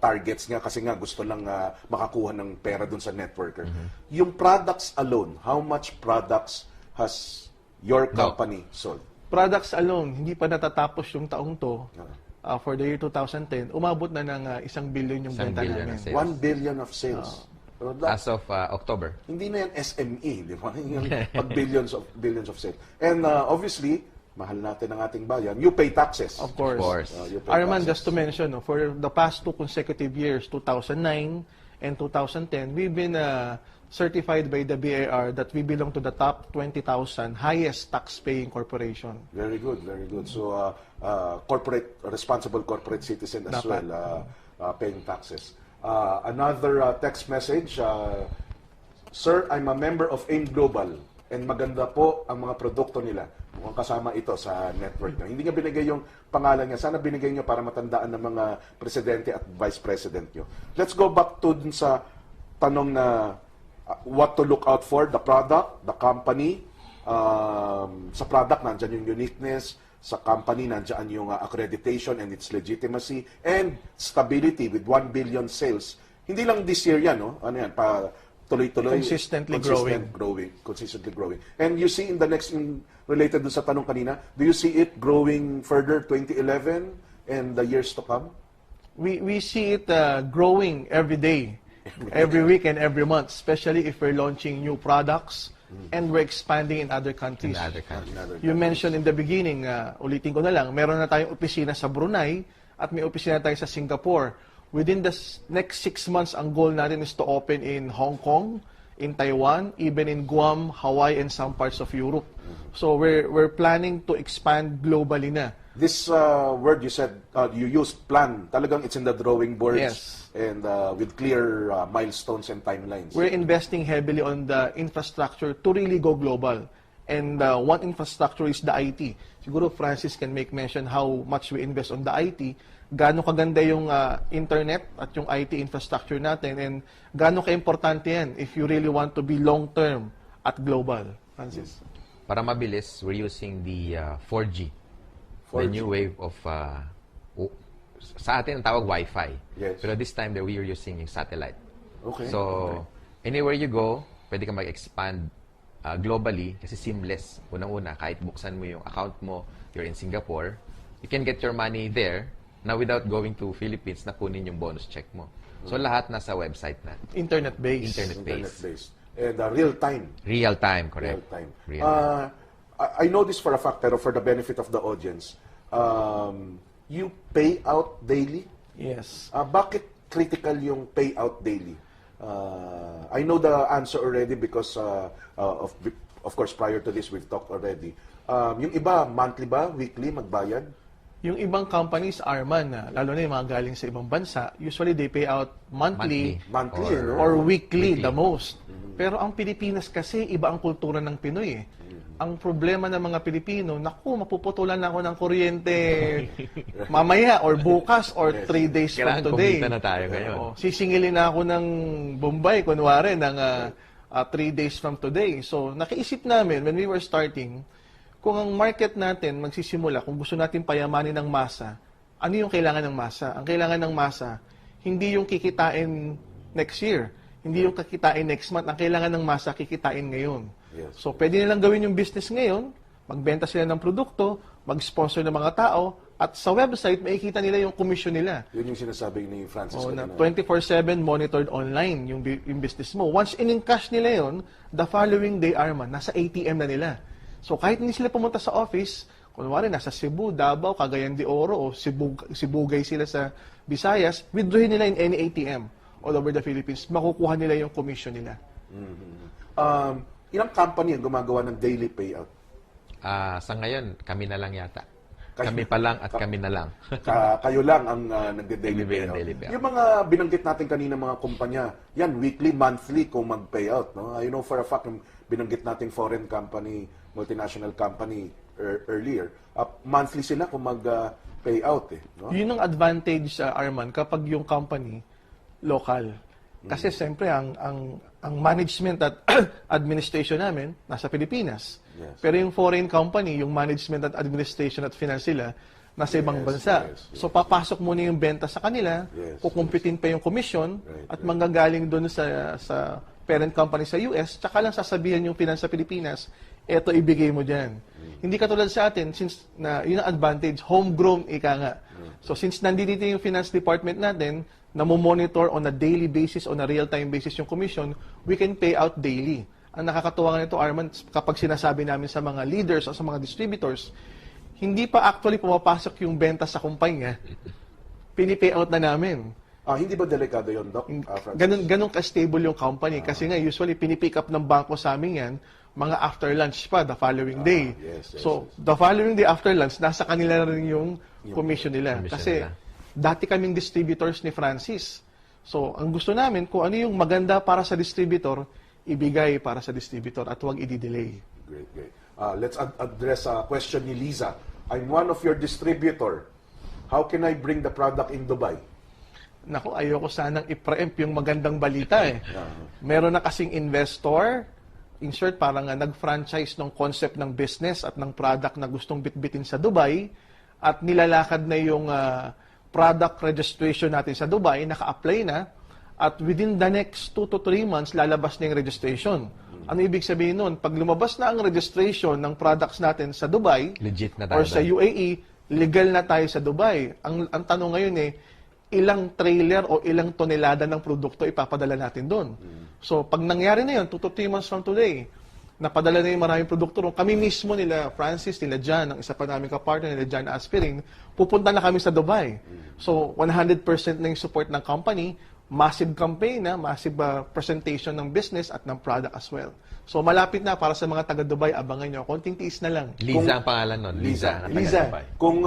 targets nga kasi nga gusto lang makakuha ng pera dun sa networker. Yung products alone, how much products has your company sold? Products alone, hindi pa natatapos yung taong to. For the year 2010, umabot na ng 1 billion yung 1 benta billion namin. na sales. 1 billion of sales. So As of October. hindi na yan SME, di ba? Yung pag billions of sales. And obviously, mahal natin ang ating bayan. You pay taxes. Of course. Of course. You pay Arman, taxes. just to mention, no, for the past 2 consecutive years, 2009 and 2010, we've been certified by the BIR that we belong to the top 20,000 highest tax-paying corporation. Very good, very good. So, responsible corporate citizen as Dapat. well, paying taxes. Another text message, Sir, I'm a member of AIM Global and maganda po ang mga produkto nila. Mukhang kasama ito sa network nyo. Hindi niya binigay yung pangalan niya. Sana binigay niyo para matandaan ng mga presidente at vice president nyo. Let's go back to dun sa tanong na what to look out for, the product, the company. Sa product, nandyan yung uniqueness. Sa company, nandyan yung accreditation and its legitimacy and stability with 1 billion sales. Hindi lang this year yan, no? Ano yan, tuloy-tuloy. Consistently Consistently growing. And you see in the next, related dun sa tanong kanina, do you see it growing further 2011 and the years to come? We see it growing every day, every week and every month, especially if we're launching new products and we're expanding in other countries. You mentioned in the beginning, ulitin ko na lang, meron na tayong opisina sa Brunei at may opisina tayo sa Singapore. Within the next 6 months, ang goal natin is to open in Hong Kong, in Taiwan, even in Guam, Hawaii, and some parts of Europe. So we're planning to expand globally na. This word you said, you used plan. Talagang it's in the drawing boards. Yes. And with clear milestones and timelines. We're investing heavily on the infrastructure to really go global. And one infrastructure is the IT. Siguro Francis can make mention how much we invest on the IT. Gaano kaganda yung internet at yung IT infrastructure natin and gaano ka-importante yan if you really want to be long-term at global. Francis? Para mabilis, we're using the 4G. The new wave of sa atin ang tawag Wi-Fi. Yes. Pero this time, we are using yung satellite. Okay. So, anywhere you go, pwede ka mag-expand globally kasi seamless. Unang-una, kahit buksan mo yung account mo, you're in Singapore, you can get your money there na without going to Philippines na kunin yung bonus check mo. So, lahat nasa website na. Internet-based. Internet-based. And real-time. Real-time, correct. Real-time. Real-time. I know this for a fact, pero for the benefit of the audience, you pay out daily? Yes. Bakit critical yung payout daily? I know the answer already because of course prior to this we've talked already. Yung iba monthly ba, weekly magbayad? Yung ibang companies, Arman, lalo na yung mga galing sa ibang bansa, usually they pay out monthly or weekly, the most. Pero ang Pilipinas kasi, iba ang kultura ng Pinoy eh. Ang problema ng mga Pilipino, naku, mapuputulan ako ng kuryente mamaya or bukas or 3 days from today. Kailangan kumita na tayo ngayon. Sisingilin na ako ng Bombay, kunwari, ng 3 days from today. So, nakiisip namin, when we were starting, kung ang market natin magsisimula, kung gusto natin payamanin ng masa, ano yung kailangan ng masa? Ang kailangan ng masa, hindi yung kikitain next year, hindi yung kikitain next month. Ang kailangan ng masa, kikitain ngayon. Yes. So, pwede nilang gawin yung business ngayon, magbenta sila ng produkto, mag-sponsor ng mga tao, at sa website, makikita nila yung commission nila. Yun yung sinasabi ni Francis. Na 24/7 monitored online yung business mo. Once in-encash nila yun, the following day, Arman, nasa ATM na nila. So, kahit hindi sila pumunta sa office, kunwari nasa Cebu, Davao, Cagayan de Oro, o Sibugay sila sa Visayas, withdrawin nila in any ATM all over the Philippines. Makukuha nila yung commission nila. Ilang company ang gumagawa ng daily payout? Sa ngayon, kami na lang yata. Kami pa lang at kami na lang. Kayo lang ang nagde-daily payout. Yung mga binanggit natin kanina mga kumpanya, yan, weekly, monthly kung mag-payout. No? I know for a fact, yung binanggit nating foreign company, multinational company earlier, monthly sila kung mag-payout. No? Yun ang advantage, Arman, kapag yung company, local. Kasi siyempre, ang management at administration namin, nasa Pilipinas. Yes. Pero yung foreign company, yung management at administration at finance sila, nasa ibang bansa. Yes. So, papasok muna yung benta sa kanila, kukumpitin pa yung commission, at manggagaling doon sa parent company sa US, tsaka lang sasabihan yung finance sa Pilipinas, eto ibigay mo dyan. Hindi katulad sa atin, since yun ang advantage, homegrown, ika nga. So, since nandito yung finance department natin, monitor on a daily basis, on a real-time basis yung commission, we can pay out daily. Ang nakakatuwa nga nito, Arman, kapag sinasabi namin sa mga leaders o sa mga distributors, hindi pa actually pumapasok yung benta sa kumpanya, pinipay out na namin. Hindi ba delikado yun, Doc? Ganun ka-stable yung company. Kasi nga, usually, pinipick up ng bangko sa amin yan, mga after lunch pa, the following day. The following day after lunch, nasa kanila na rin yung commission nila. Kasi, dati kaming distributors ni Francis. So, ang gusto namin, kung ano yung maganda para sa distributor, ibigay para sa distributor at huwag i-delay. Great. Let's address a question ni Liza. I'm one of your distributor. How can I bring the product in Dubai? Naku, ayoko sanang i-preempt yung magandang balita eh. Meron na kasing investor, in short, parang nag-franchise ng concept ng business at ng product na gustong bitbitin sa Dubai at nilalakad na yung product registration natin sa Dubai, naka-apply na at within the next 2 to 3 months, lalabas na yung registration. Ano ibig sabihin nun? Pag lumabas na ang registration ng products natin sa Dubai Legit na tayo or sa doon. UAE, legal na tayo sa Dubai. Ang tanong ngayon ilang trailer o ilang tonelada ng produkto ipapadala natin doon. So, pag nangyari na yun, 2 to 3 months from today, napadala na yung maraming produkto ron. Kami mismo nila, Francis, nila Jan, ang isa pa namin kapartner nila Jan Aspirin, pupunta na kami sa Dubai. So, 100% na yung support ng company, massive campaign, massive presentation ng business at ng product as well. So, malapit na para sa mga taga-Dubai, abangan nyo. Konting tiis na lang. Liza ang pangalan nun. Liza. na taga Liza. Dubai. Kung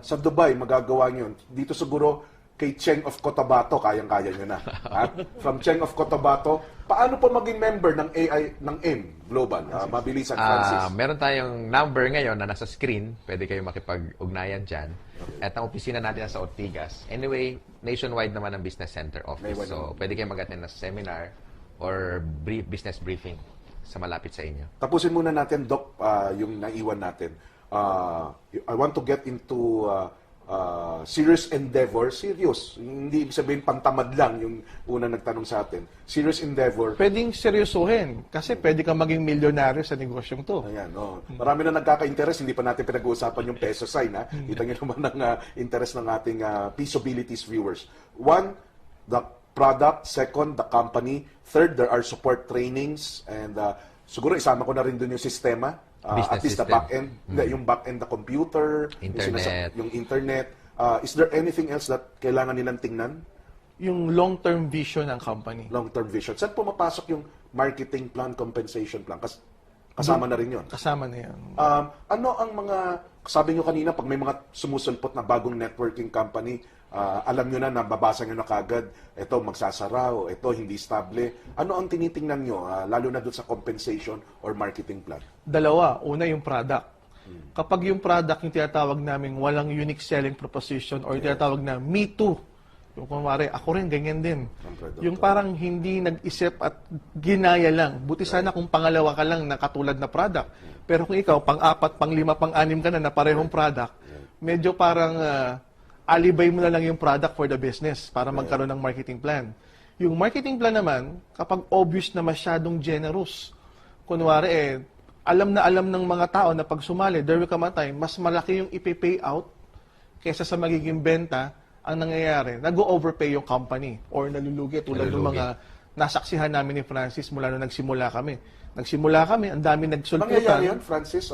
sa Dubai magagawa nyo, dito siguro kay Cheng of Cotabato, kayang-kaya nyo na. Ha? From Cheng of Cotabato, paano po maging member ng AI ng M Global? Mabilisan, Francis. Meron tayong number ngayon na nasa screen. Pwede kayo makipag-ugnayan dyan. At ang opisina natin sa Ortigas. Anyway, nationwide naman ang business center office. Nationwide So, pwede kayo mag-attend ng seminar or business briefing sa malapit sa inyo. Tapusin muna natin, Doc, yung naiwan natin. I want to get into serious endeavor. Serious. Hindi ibig sabihin pantamad lang yung una nagtanong sa atin. Serious endeavor. Pwedeng seryosohin kasi pwede kang maging milyonaryo sa negosyong to. Ayan, marami na nagkaka-interest, hindi pa natin pinag-uusapan yung peso sign, ha? Kita nyo naman ang interest ng ating Peaceabilities viewers. One, the product. Second, the company. Third, there are support trainings. And siguro isama ko na rin dun yung sistema. Business At least the system. back-end. Yung back-end, the computer. Internet. Yung internet. Is there anything else that kailangan nilang tingnan? Yung long-term vision ng company. Long-term vision. Saan pumapasok yung marketing plan, compensation plan? Kasama na rin yun. Kasama na yan. Ano ang mga, sabi nyo kanina, pag may mga sumusulpot na bagong networking company, alam nyo na, nababasa nyo na kagad, ito magsasara o ito hindi stable. Ano ang tinitingnan nyo, lalo na doon sa compensation or marketing plan? Dalawa. Una, yung product. Kapag yung product yung tinatawag namin walang unique selling proposition or tinatawag na me too, yung kumari, ako rin, ganyan din. Siyempre, Yung parang hindi nag-isip at ginaya lang. Buti sana kung pangalawa ka lang na katulad na product. Pero kung ikaw, pang-apat, pang-lima, pang-anim ka na parehong product, medyo parang alibay mo na lang yung product for the business para magkaroon ng marketing plan. Yung marketing plan naman, kapag obvious na masyadong generous, kunwari alam ng mga tao na pag sumali, there will come a time, mas malaki yung ipipay out kaysa sa magiging benta, ang nangyayari, nag-overpay yung company or nalulugi tulad ng mga nasaksihan namin ni Francis mula nung nagsimula kami. Ang dami nagsulputan. Mangyayari yan, Francis?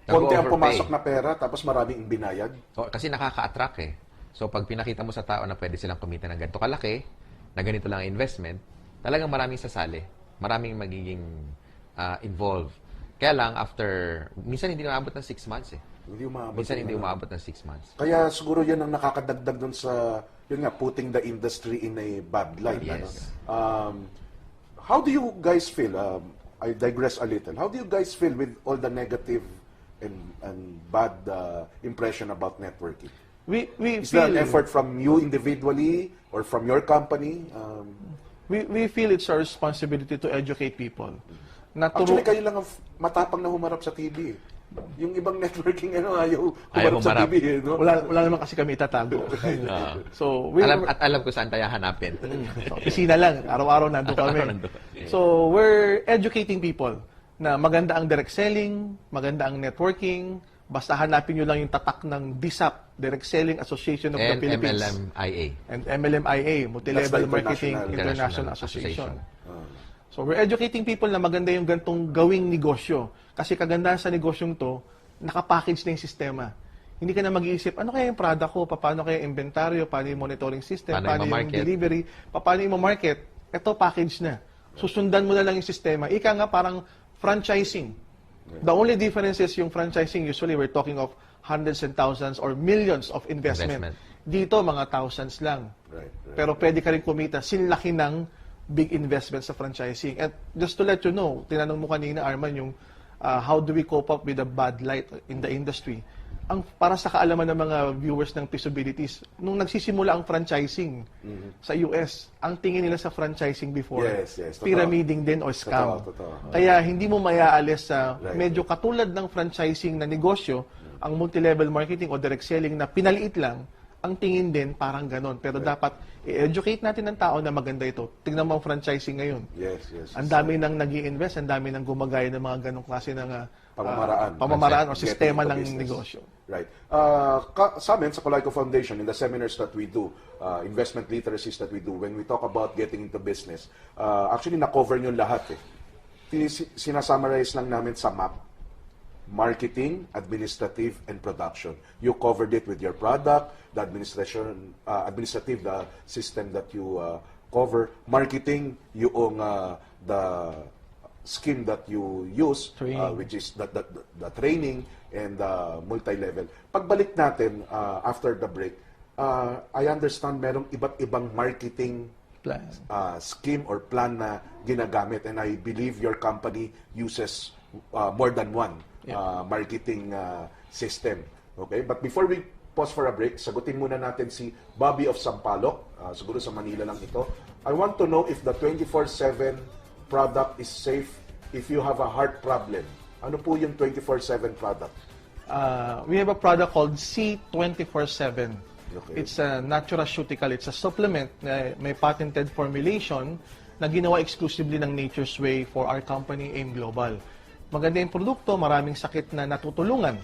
Konti ang Nag-overpay. pumasok na pera, tapos maraming binayad? Kasi nakaka-attract eh. So, pag pinakita mo sa tao na pwede silang kumita ng ganito kalaki, na ganito lang ang investment, talagang maraming sasali. Maraming magiging involved. Kaya lang, minsan hindi umabot ng 6 months eh. Minsan hindi umabot ng 6 months. Kaya siguro yan ang nakakadagdag dun sa, yun nga, putting the industry in a bad light. Yes. How do you guys feel? I digress a little. How do you guys feel with all the negative and bad impression about networking? We Is there an effort from you individually or from your company? we feel it's our responsibility to educate people. Actually, kayo lang ang matapang na humarap sa TV. Yung ibang networking, ayaw Ayaw humarap sa humarap. TV. No? wala naman kasi kami itatago. So, Alam ko saan tayo hanapin. So, opisina lang, araw-araw nandun kami. Nandun. So, we're educating people na maganda ang direct selling, maganda ang networking, basta hanapin nyo lang yung tatak ng DISAP, Direct Selling Association of the And Philippines. MLMIA. And MLMIA, Multi-Level That's the Marketing International International Association. Association. So, we're educating people na maganda yung gantong gawing negosyo. Kasi kagandahan sa negosyong to, nakapackage na yung sistema. Hindi ka na mag-iisip, ano kaya yung product ko? Paano kaya yung inventaryo? Paano yung monitoring system? Paano Paano yung i-market? delivery? Paano yung market? Ito, package na. Susundan mo na lang yung sistema. Ika nga parang franchising. The only difference is yung franchising, usually we're talking of hundreds and thousands or millions of investment. Dito, mga thousands lang. Right. Pero pwede ka rin kumita sinlaki ng big investment sa franchising. And just to let you know, tinanong mo kanina, Arman, yung how do we cope up with the bad light in the industry. Para sa kaalaman ng mga viewers ng Pisabilities, nung nagsisimula ang franchising sa US, ang tingin nila sa franchising before, Yes, totoo. pyramiding din o scam. Totoo. Kaya hindi mo mayaalis sa Right. medyo katulad ng franchising na negosyo, ang multi-level marketing o direct selling na pinaliit lang, ang tingin din parang ganon. Pero dapat i-educate natin ng tao na maganda ito. Tingnan mo ang franchising ngayon. Yes. Ang dami nang nag-i-invest, ang dami nang gumagaya ng mga ganong klase ng Pamamaraan. o sistema Getting ng into business. negosyo. Right. Sa amin, sa Colayco Foundation, in the seminars that we do, investment literacies that we do, when we talk about getting into business, actually, na-cover nyo lahat eh. Sinasummarize lang namin sa MAP: marketing, administrative, and production. You covered it with your product, the administrative, the system that you cover. Marketing, yung the scheme that you use, Training. which is the training and the multi-level. Pagbalik natin after the break, I understand merong iba't ibang marketing Plan. scheme or plan na ginagamit, and I believe your company uses more than one marketing system. Okay? But before we pause for a break, sagutin muna natin si Bobby of Sampaloc. Siguro sa Manila lang ito. I want to know if the 24/7 product is safe if you have a heart problem. Ano po yung 24/7 product? We have a product called C24/7. Okay. It's a nutraceutical. It's a supplement na may patented formulation na ginawa exclusively ng Nature's Way for our company, AIM Global. Maganda yung produkto, maraming sakit na natutulungan.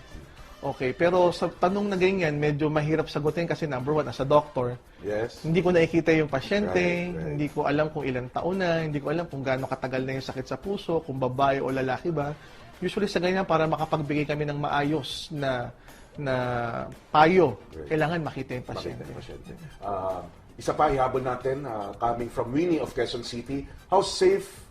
Okay, pero sa tanong na ganyan, medyo mahirap sagutin kasi number one, as a doctor, Yes. hindi ko nakikita yung pasyente, Right. hindi ko alam kung ilang taon na, hindi ko alam kung gaano katagal na yung sakit sa puso, kung babae o lalaki ba. Usually sa ganyan, para makapagbigay kami ng maayos na payo, kailangan makita yung pasyente. Isa pa, ihabol natin, coming from Winnie of Quezon City, how safe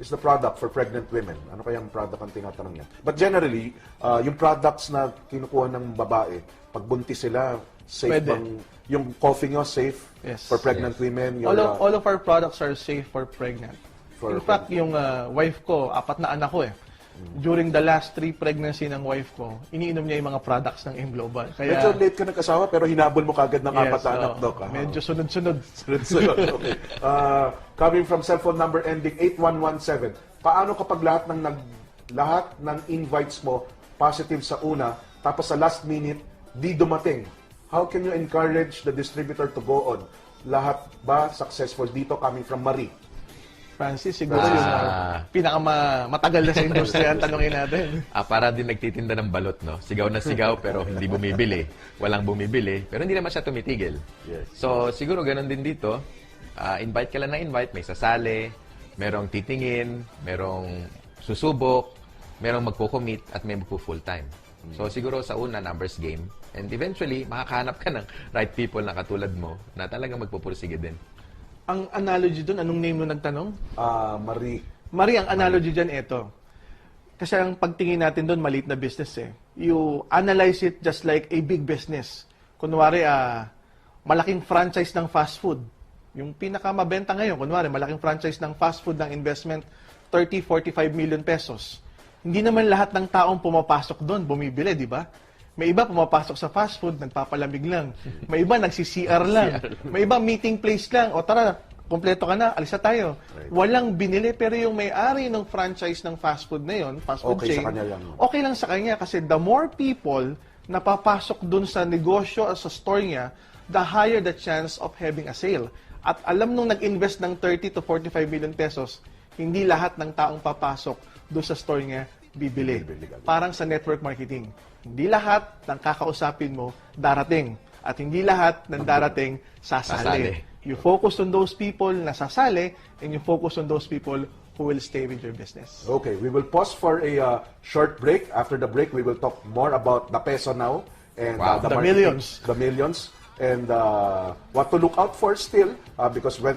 is the product for pregnant women? Ano kayang product ang tinatanong niya? But generally, yung products na kinukuha ng babae, pag buntis sila, safe Pwede. bang, yung coffee nyo, safe Yes. for pregnant women? Your, All of our products are safe for pregnant. For In fact, yung wife ko, 4 na anak ko eh. During the last 3 pregnancy ng wife ko, iniinom niya yung mga products ng AIM Global. medyo Kaya, late ka nag-asawa, pero hinabol mo kagad ng 4 na anak, Doc. medyo sunod-sunod. Okay. Coming from cellphone number ending 8117, paano kapag lahat ng invites mo positive sa una, tapos sa last minute, di dumating? How can you encourage the distributor to go on? Lahat ba successful dito? Coming from Marie. Francis, siguro yung pinakamatagal na sa industriya ang tanongin natin. Para din nagtitinda ng balot, no? Sigaw na sigaw pero hindi bumibili. Walang bumibili, pero hindi naman siya tumitigil. Yes. So, siguro ganun din dito. Invite ka lang na invite, may sasali, merong titingin, merong susubok, merong magko-commit at may magpo-full time. So, siguro sa una, numbers game. And eventually, makakahanap ka ng right people na katulad mo na talagang magpupursige din. Ang analogy doon, anong name mo nagtanong? Marie. Marie, ang analogy dyan, ito. Kasi ang pagtingin natin doon, maliit na business eh. You analyze it just like a big business. Kunwari, malaking franchise ng fast food. Yung pinakamabenta ngayon, kunwari, malaking franchise ng fast food ng investment, 30-45 million pesos. Hindi naman lahat ng taong pumapasok doon, bumibili, di ba? May iba pumapasok sa fast food, nagpapalamig lang. May iba nagsi-CR lang. May iba meeting place lang. O tara, kompleto ka na, alis na tayo. Right. Walang binili, pero yung may-ari ng franchise ng fast food na yun, fast food Okay chain, sa kanya yan. okay lang sa kanya kasi the more people na papasok dun sa negosyo o sa store niya, the higher the chance of having a sale. At alam nung nag-invest ng 30 to 45 million pesos, hindi lahat ng taong papasok doon sa store niya bibili. Parang sa network marketing. Hindi lahat ng kakausapin mo darating. At hindi lahat ng darating sasali. You focus on those people na sasali and you focus on those people who will stay with your business. Okay, we will pause for a short break. After the break, we will talk more about the peso now and Wow. The marketing, millions. the millions, and what to look out for still, because when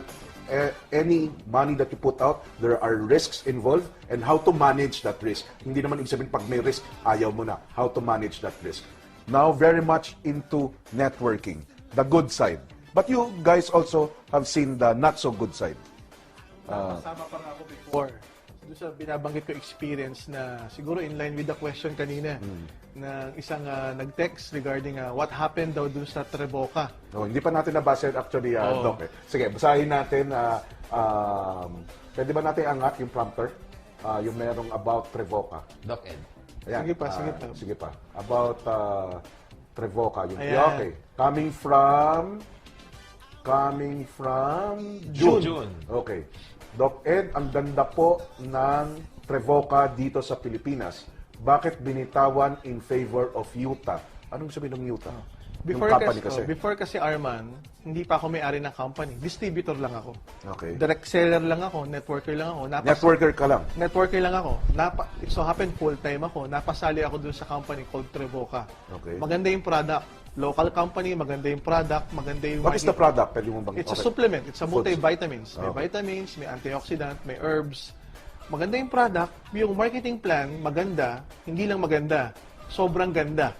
any money that you put out, there are risks involved, and how to manage that risk. Hindi naman ibig sabihin pag may risk, ayaw mo na. How to manage that risk. Now, very much into networking, the good side. But you guys also have seen the not so good side. Kasama pa nga ako before doon sa binabanggit ko experience na siguro in line with the question kanina na isang nag-text regarding what happened daw doon sa Treboca. No, hindi pa natin nabasa yun actually, Doc. Sige, basahin natin. Pwede ba natin angat yung prompter? Yung merong about Treboca. Doc Ed. Ayan, Sige pa, sige pa. Sige pa. About Treboca. Yung, Ayan. okay. Coming from June. Okay. Doc Ed, ang ganda po ng Treboca dito sa Pilipinas. Bakit binitawan in favor of Utah? Anong sabihin ng Utah? Yung company kasi. Before kasi Arman, hindi pa ako may-ari ng company. Distributor lang ako. Okay. Direct seller lang ako, networker lang ako. Networker ka lang. Networker lang ako. It so happened full-time ako. Napasali ako dun sa company called Treboca. Okay. Maganda yung product. Local company, maganda yung product, maganda yung What is the product? Pwede mo bang... It's a okay. supplement. It's a Food. multivitamins. May Okay. vitamins, may antioxidant, may herbs. Maganda yung product. Yung marketing plan, maganda. Hindi lang maganda. Sobrang ganda.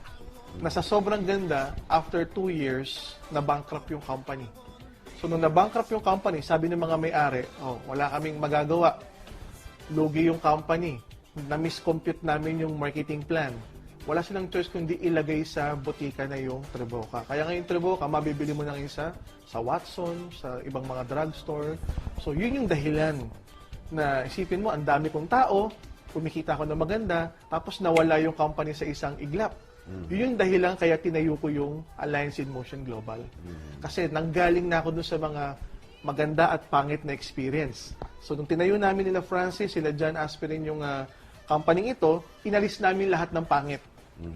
Nasa sobrang ganda, after 2 years, na-bankrupt yung company. So, nung na-bankrupt yung company, sabi ng mga may-ari, wala kaming magagawa. Lugi yung company. Na-miscompute namin yung marketing plan. Wala silang choice kundi ilagay sa botika na yung Treboca. Kaya ngayon Treboca, mabibili mo na isa sa Watson, sa ibang mga drugstore. So, yun yung dahilan na isipin mo, ang dami kong tao, kumikita ako na maganda, tapos nawala yung company sa isang iglap. Yun yung dahilan kaya tinayo ko yung Alliance in Motion Global. Kasi nanggaling na ako dun sa mga maganda at pangit na experience. So, nung tinayo namin nila Francis, sila John Aspirin yung company ito, inalis namin lahat ng pangit.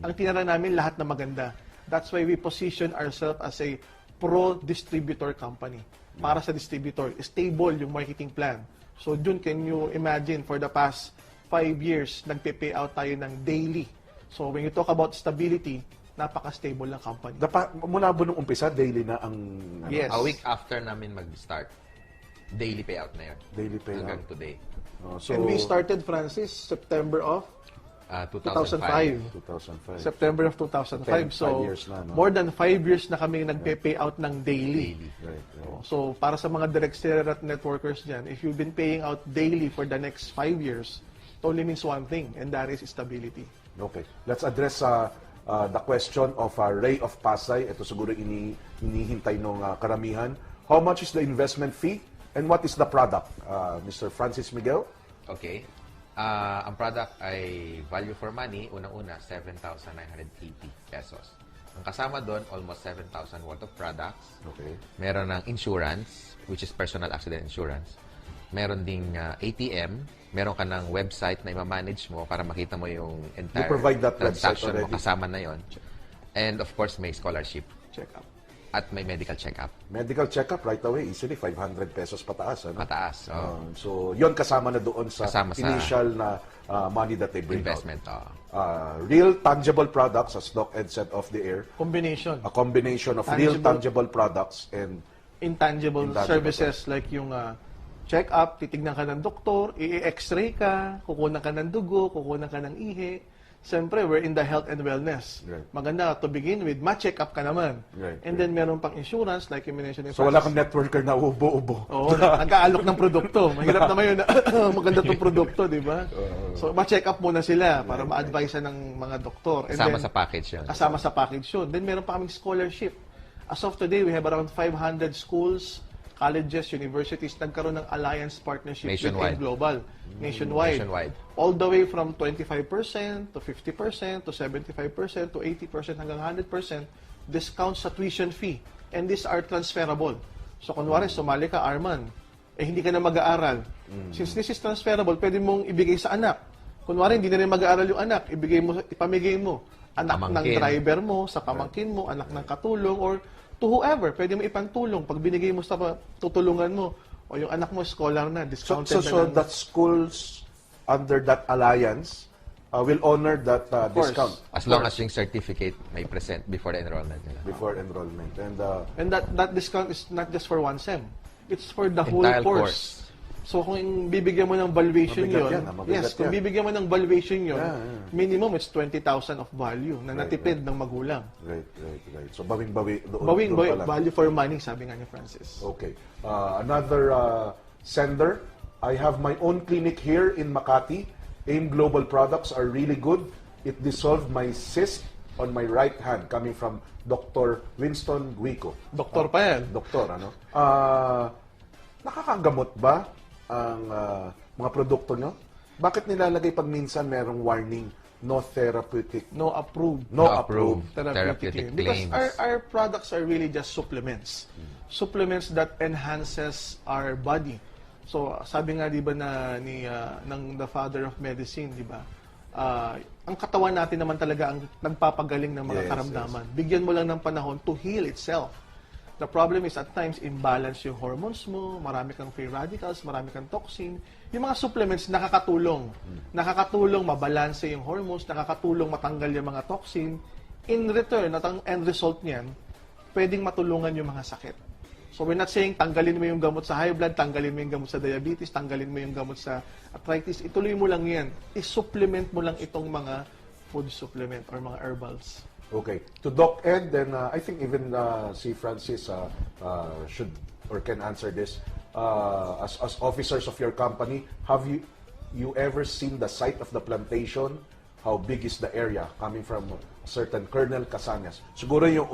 Ang tinara namin lahat na maganda. That's why we position ourselves as a pro-distributor company. Para sa distributor, stable yung marketing plan. So, dun, can you imagine, for the past 5 years, nagpe-pay out tayo ng daily. So, when you talk about stability, napaka-stable ng company. Mula ba nung umpisa, daily na ang... Yes. A week after namin mag-start, daily payout na yun. Daily payout. Hanggang today. So, And we started, Francis, September of 2005. 2005. September of 2005. 5 So, years na, no? more than 5 years na kami nagpe-pay out ng daily. Right. So, para sa mga direct seller at networkers dyan, if you've been paying out daily for the next 5 years, it only means one thing, and that is stability. Okay. Let's address the question of Ray of Pasay. Ito siguro inihintay ng karamihan. How much is the investment fee and what is the product? Mr. Francis Miguel? Okay. Ang product ay value for money, unang-una, 7,980 pesos. Ang kasama doon, almost 7,000 worth of products. Okay. Meron ng insurance, which is personal accident insurance. Meron ding ATM. Meron ka ng website na i-manage mo para makita mo yung entire You provide that website transaction mo. already? Kasama na yon. And of course, may scholarship. Check up. At may medical check-up. Medical checkup right away, easily 500 pesos pataas. Ano? Mataas. So, yon kasama na doon sa Kasama sa initial na money that they bring investment. out. Real tangible products, as Doc Ed said off the air, Combination. a combination of real tangible products and Intangible services like yung check-up, titignan ka ng doktor, i-x-ray ka, kukunan ka ng dugo, kukunan ka ng ihi. Siyempre, we're in the health and wellness. Right. Maganda, to begin with, ma-check up ka naman. Right, And then, meron pang insurance, like you mentioned. so wala kang networker na ubo-ubo. Oo, nag-aalok ng produkto. Mahirap naman yun na maganda tong produkto, di ba? So, ma-check up muna sila para ma-advise ng mga doktor. And Kasama then, sa package yun. kasama sa package yun. Then, meron pa kaming scholarship. As of today, we have around 500 schools, colleges, universities, nagkaroon ng alliance partnership Nationwide. with Global. Nationwide. Nationwide. All the way from 25% to 50% to 75% to 80% hanggang 100% discounts sa tuition fee. And these are transferable. So, kunwari, sumali ka, Arman, hindi ka na mag-aaral. Since this is transferable, pwede mong ibigay sa anak. Kunwari, hindi na rin mag-aaral yung anak, ipamigay mo. Anak ng Pamangkin. driver mo, sa pamangkin mo, anak ng katulong, or to whoever, pwede mo ipantulong. Pag binigay mo sa tutulungan mo, o yung anak mo, scholar na, discounted So na. that schools under that alliance will honor that course. discount As long as yung certificate may present before the enrollment nila. before enrollment. And that discount is not just for one SEM. It's for the whole Entire course. So kung bibigyan mo ng valuation Mabigat yun, yan, mabigat yes, kung yan. bibigyan mo ng valuation yun, Yeah. minimum it's 20,000 of value na natipid ng magulang. Right. So bawing-bawi doon. Bawing doon pa lang. value for money, sabi nga ni Francis. Okay. Another sender I have my own clinic here in Makati. AIM Global products are really good. It dissolved my cyst on my right hand coming from Dr. Winston Guico. Doktor pa yan. Doktor, ano? Nakakagamot ba ang mga produkto nyo? Bakit nilalagay pag minsan merong warning, no therapeutic, No approved. no approved? Therapeutic Because claims. our products are really just supplements. Supplements that enhances our body. So, sabi nga 'di ba ng the father of medicine, 'di ba? Ang katawan natin naman talaga ang nagpapagaling ng mga Yes, karamdaman. Bigyan mo lang ng panahon to heal itself. The problem is at times imbalance yung hormones mo, marami kang free radicals, marami kang toxin. Yung mga supplements nakakatulong. Nakakatulong mabalanse yung hormones, nakakatulong matanggal yung mga toxin. In return, at ang end result niyan, pwedeng matulungan yung mga sakit. So we're not saying tanggalin mo yung gamot sa high blood, tanggalin mo yung gamot sa diabetes, tanggalin mo yung gamot sa arthritis. Ituloy mo lang yan. I-supplement mo lang itong mga food supplement or mga herbals. Okay. To Doc Ed, then I think even si Francis should or can answer this. As officers of your company, have you ever seen the site of the plantation? How big is the area coming from certain Colonel Casañas? Siguro yung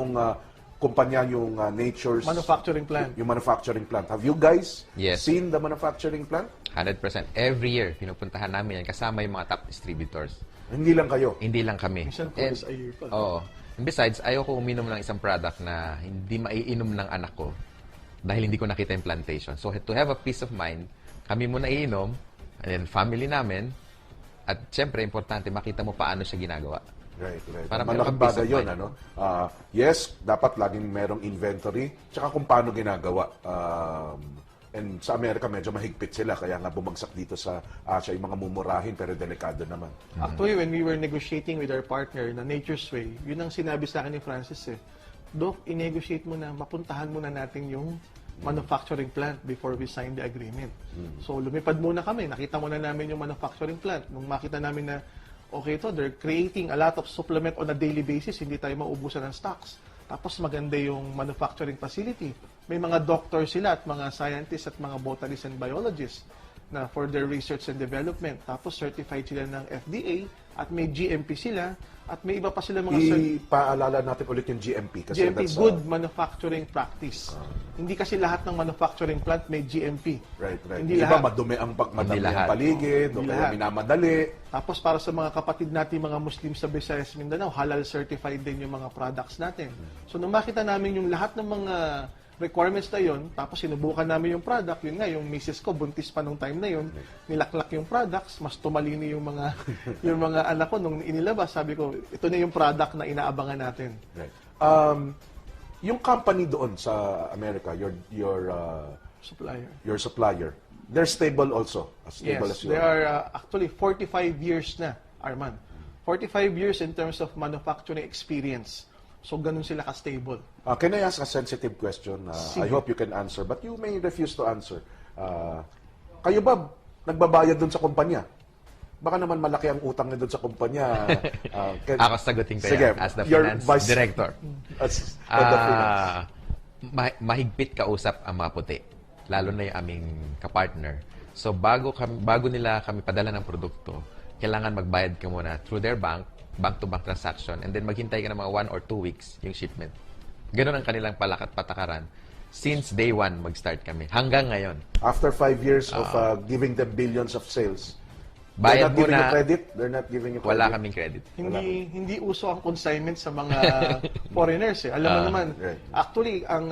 kumpanya yung Nature's Manufacturing plant. Yung manufacturing plant. Have you guys Yes. seen the manufacturing plant? 100%. Every year, pinupuntahan namin yan kasama yung mga top distributors. Hindi lang kayo. Hindi lang kami. Minsan twice a year pa. Oo. And besides, ayoko uminom ng isang product na hindi maiinom ng anak ko dahil hindi ko nakita yung plantation. So, to have a peace of mind, kami muna iinom, and then family namin, at syempre, importante, makita mo paano siya ginagawa. Right. Para Malaking meron kang peace bagay of yun, mind. ano? Yes, dapat laging merong inventory, tsaka kung paano ginagawa. And sa Amerika, medyo mahigpit sila, kaya nga bumagsak dito sa Asia yung mga mumurahin, pero delikado naman. Actually, when we were negotiating with our partner na Nature's Way, yun ang sinabi sa akin ni Francis eh. Doc, i-negotiate mo na, mapuntahan muna natin yung manufacturing plant before we sign the agreement. So, lumipad muna kami. Nakita muna namin yung manufacturing plant. Nung makita namin na, okay to, they're creating a lot of supplement on a daily basis, hindi tayo maubusan ng stocks. Tapos maganda yung manufacturing facility. May mga doctors sila at mga scientists at mga botanists and biologists na for their research and development. Tapos certified sila ng FDA at may GMP sila at may iba pa sila mga Ipaalala natin ulit yung GMP. Kasi GMP, that's, Good Manufacturing Practice. Hindi kasi lahat ng manufacturing plant may GMP. Right. Hindi Iba, lahat. madumi ang lahat. paligid, o Hindi kaya lahat. minamadali. Tapos para sa mga kapatid natin, mga Muslim sa Visayas, Mindanao, halal certified din yung mga products natin. So nung makita namin yung lahat ng mga requirements na yun, tapos sinubukan namin yung product, yun nga, yung misis ko, buntis pa nung time na yun, nilaklak yung products, mas tumalini yung mga yung mga anak ko nung inilabas. Sabi ko, ito na yung product na inaabangan natin. Right. Yung company doon sa America, Supplier. your supplier, they're stable also, as stable as Yes, you they are actually 45 years na, Arman. 45 years in terms of manufacturing experience. So, ganun sila ka-stable. Can I ask a sensitive question? I Sige. hope you can answer, but you may refuse to answer. Kayo ba nagbabayad doon sa kumpanya? Baka naman malaki ang utang niyo doon sa kumpanya. Ako sagutin ko Sige, yan as the your finance vice- director. As head of finance. Mahigpit kausap ang mga puti, lalo na yung aming kapartner. So bago nila kami padala ng produkto, kailangan magbayad ka muna through their bank-to-bank transaction, and then maghintay ka ng mga 1 or 2 weeks yung shipment. Ganun ang kanilang patakaran. Since day 1, mag-start kami. Hanggang ngayon. After 5 years of giving them billions of sales, they're Bayad not giving muna, you credit? They're not giving you credit? wala kaming credit. Hindi uso ang consignment sa mga foreigners eh. Alam mo naman, right. actually ang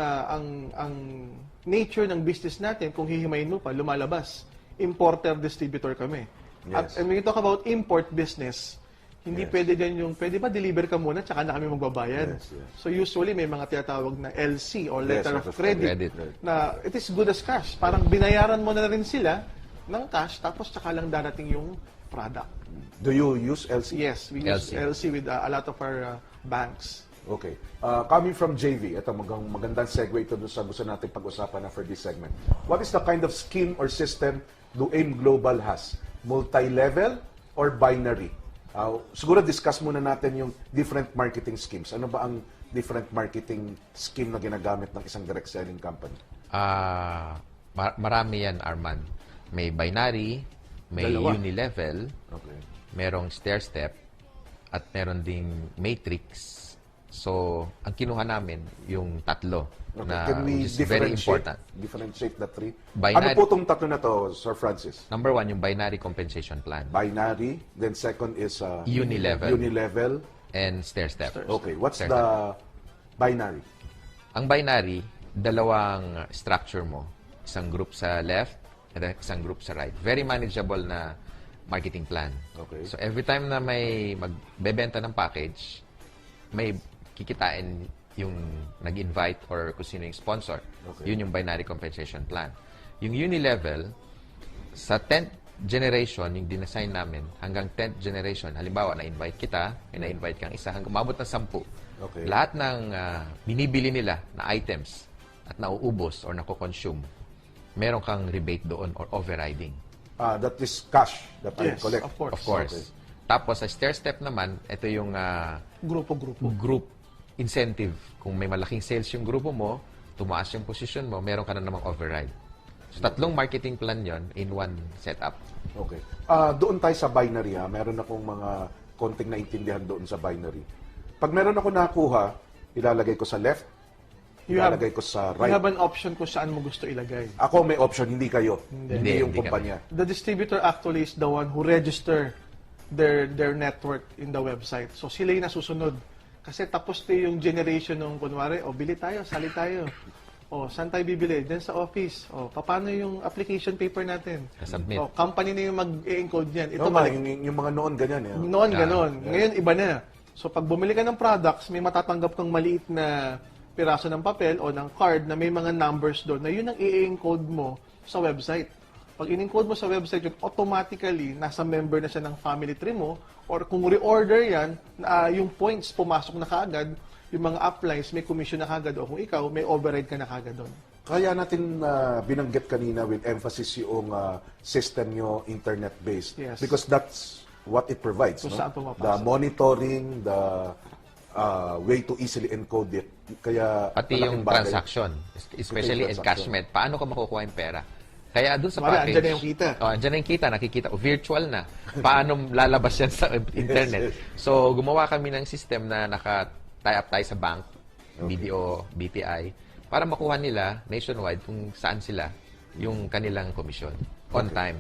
nature ng business natin, kung hihimayin mo pa, lumalabas. Importer distributor kami. Yes. And when you talk about import business, hindi Yes. pwede din yung, pwede ba deliver ka muna tsaka na kami magbabayad? Yes. So usually may mga tinatawag na LC or Yes, letter letter of of credit, credit. na it is good as cash. Parang binayaran mo na rin sila ng cash tapos tsaka lang darating yung product. Do you use LC? Yes, we use LC. LC with a lot of our banks. Okay. Coming from JV, ito magandang segue ito doon sa gusto natin pag-usapan na for this segment. What is the kind of scheme or system do AIM Global has? Multi-level or binary? Siguro discuss muna natin yung different marketing schemes. Ano ba ang different marketing scheme na ginagamit ng isang direct selling company? Marami yan, Arman. May binary, may Dalawa. unilevel, Okay. merong stair-step, at meron ding matrix. So, ang kinuha namin, yung tatlo, Okay. na Can we which is very important. differentiate the three? Binary- Ano po itong tatlo na to, Sir Francis? Number one, yung binary compensation plan Binary, then second is Unilevel. Unilevel. and stair-step. Okay, what's Stair-step. the binary? Ang binary, dalawang structure mo. Isang group sa left at isang group sa right. Very manageable na marketing plan. Okay. So every time na may magbebenta ng package, may kikitain yung nag-invite or kung sino yung sponsor. Okay. Yun yung binary compensation plan. Yung unilevel, sa 10th generation, yung dinesign namin, hanggang 10th generation, halimbawa, na-invite kita, may na-invite kang isa, hanggang umabot ng 10. Okay. Lahat ng binibili nila na items at nauubos or nako-consume, meron kang rebate doon or overriding. That is cash that I Yes, collect. of course. Of course. Okay. Tapos sa stair-step naman, ito yung Grupo-grupo. group incentive. Kung may malaking sales yung grupo mo, tumaas yung position mo, meron ka na namang override. So, tatlong marketing plan yon in one setup. Okay. Doon tayo sa binary ha. Meron akong mga konting naintindihan doon sa binary. Pag meron ako nakuha, ilalagay ko sa left, ilalagay ko sa You right. have an option kung saan mo gusto ilagay. Ako may option, hindi kayo. Hindi yung Hindi kumpanya. The distributor actually is the one who register their network in the website. So sila yung nasusunod. Kasi tapos na yung generation ng kunwari, bili tayo, sali tayo. Saan tayo bibili? Diyan sa office. Paano yung application paper natin? Submit. Company na yung mag-encode yan. Ito No, balik. yung mga noon ganyan. Eh. Noon, ganon. Ngayon, iba na. So, pag bumili ka ng products, may matatanggap kang maliit na piraso ng papel o ng card na may mga numbers doon na yun ang i-encode mo sa website. Pag in-encode mo sa website, yun automatically, nasa member na siya ng family tree mo, or kung re-order yan, yung points pumasok na kaagad, yung mga uplines, may commission na kaagad, o kung ikaw, may override ka na kaagad doon. Kaya natin binanggit kanina with emphasis yung system nyo internet-based. Yes. Because that's what it provides. Kung No? saan pumapasok. The monitoring, the way to easily encode it. Kaya Pati yung malaking bagay. transaction, especially transaction. encashment. Paano ko makukuha yung pera? Kaya doon sa Wala, package... andyan na yung kita. Andyan na yung kita, nakikita. Virtual na. Paano lalabas yan sa internet? So, gumawa kami ng system na naka-tie up tayo sa bank, BDO, BPI, para makuha nila nationwide kung saan sila yung kanilang komisyon. On time.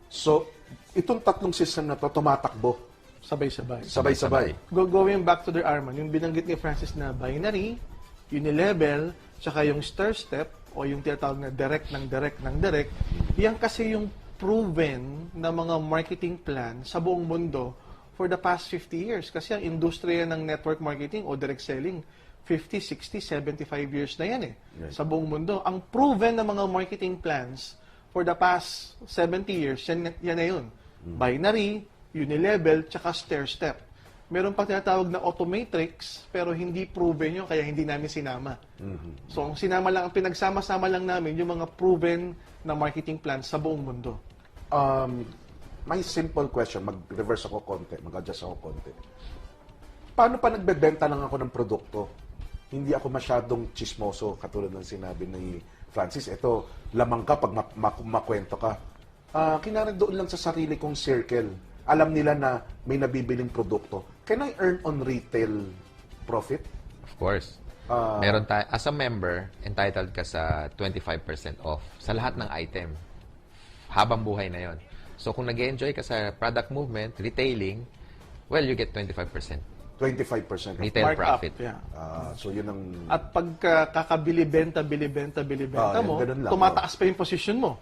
So, itong tatlong system na to tumatakbo. Sabay-sabay. Sabay-sabay. Going back to their Arman, yung binanggit ni Francis na binary, unilevel, tsaka yung stir step, o yung tinatawag na direct ng direct ng direct, yan kasi yung proven na mga marketing plan sa buong mundo for the past 50 years. Kasi ang industriya ng network marketing o direct selling, 50, 60, 75 years na yan Right. sa buong mundo. Ang proven na mga marketing plans for the past 70 years, yan na yun. Binary, unilevel, tsaka stair step. Meron pang tinatawag na automatrix, pero hindi proven yun, kaya hindi namin sinama. So, ang sinama lang, ang pinagsama-sama lang namin, yung mga proven na marketing plans sa buong mundo. My simple question, mag-reverse ako konti, mag-adjust ako konti. Paano pa nagbebenta lang ako ng produkto? Hindi ako masyadong chismoso, katulad ng sinabi ni Francis. Ito, lamang ka pag makwento ka. Kinarin doon lang sa sarili kong circle. Alam nila na may nabibiling produkto. Can I earn on retail profit? Of course. Meron tayo, as a member, entitled ka sa 25% off sa lahat ng item. Habang buhay na yon. So, kung nag-enjoy ka sa product movement, retailing, well, you get 25%. 25%. Retail Markup, profit. yeah. So, yun ang... At pagka kakabili-benta mo, ganun lang, tumataas pa yung position mo.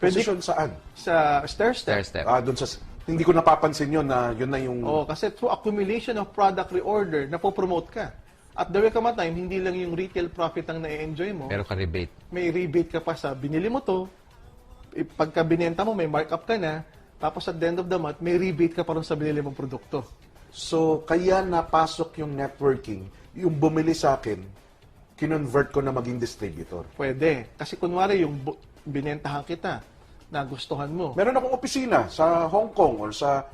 Pwede Position saan? sa stair step. Stair step. Doon sa... Hindi ko napapansin yun na yun na yung... Kasi through accumulation of product reorder, napopromote ka. At the way come time, hindi lang yung retail profit ang na-enjoy mo. Meron ka rebate. May rebate ka pa sa binili mo to. Pagka binenta mo, may markup ka na. Tapos at the end of the month, may rebate ka pa rin sa binili mong produkto. So, kaya napasok yung networking, yung bumili sa akin, kinonvert ko na maging distributor. Pwede. Kasi kunwari yung binentahan kita, nagustuhan mo. Meron akong opisina sa Hong Kong or sa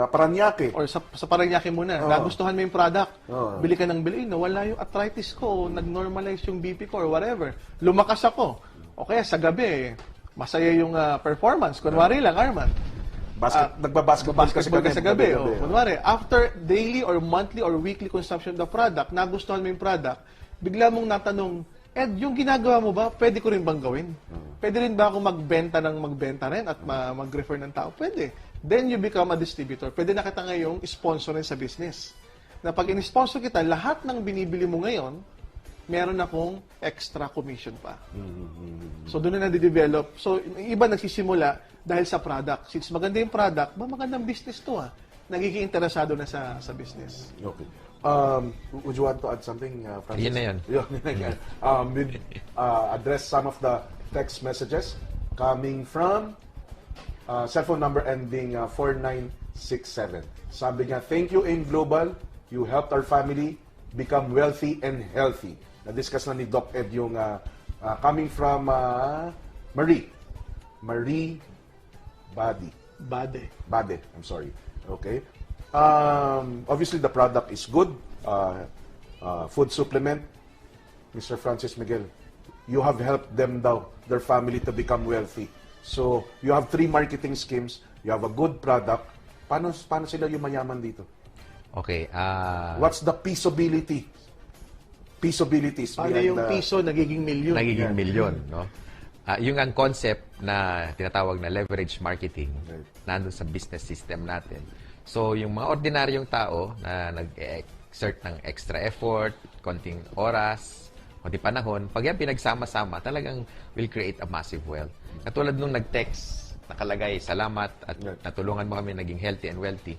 Paranaque. Or sa Parañaque muna, Oo. nagustuhan mo yung product. Oo. Bili ka ng bili, nawala yung arthritis ko, o nag-normalize yung BP ko, or whatever. Lumakas ako. O kaya sa gabi, masaya yung performance. Kunwari lang, Arman. Nagbabasketball Basketball ka sa gabi. Kunwari, after daily or monthly or weekly consumption of the product, nagustuhan mo yung product, bigla mong natanong, Ed, yung ginagawa mo ba, pwede ko rin bang gawin? Pwede rin ba ako magbenta rin at mag-refer ng tao? Pwede. Then you become a distributor. Pwede na kita ngayong sponsor rin sa business. Na pag in-sponsor kita, lahat ng binibili mo ngayon, meron akong extra commission pa. So, doon na nade-develop. So, yung iba nagsisimula dahil sa product. Since maganda yung product, magandang business to nagiging interesado na sa business. Okay. Would you want to add something, Francis? Yun na yun. We'll address some of the text messages coming from cellphone number ending 4967. Sabi niya, thank you, AIM Global. You helped our family become wealthy and healthy. Na-discuss na ni Doc Ed yung coming from Marie Bade. I'm sorry. Okay. Obviously, the product is good. Food supplement. Mr. Francis Miguel, you have helped them their family to become wealthy. So, you have 3 marketing schemes. You have a good product. Paano sila yumayaman dito? Okay. What's the peaceabilities Paano behind yung piso nagiging milyon? Nagiging milyon, no? Yung ang concept na tinatawag na leverage marketing, nandun sa business system natin. So, yung mga ordinaryong tao na nag-exert ng extra effort, konting oras, konting panahon, pag yan pinagsama-sama, talagang will create a massive wealth. Katulad nung nag-text, nakalagay, salamat at natulungan mo kami naging healthy and wealthy.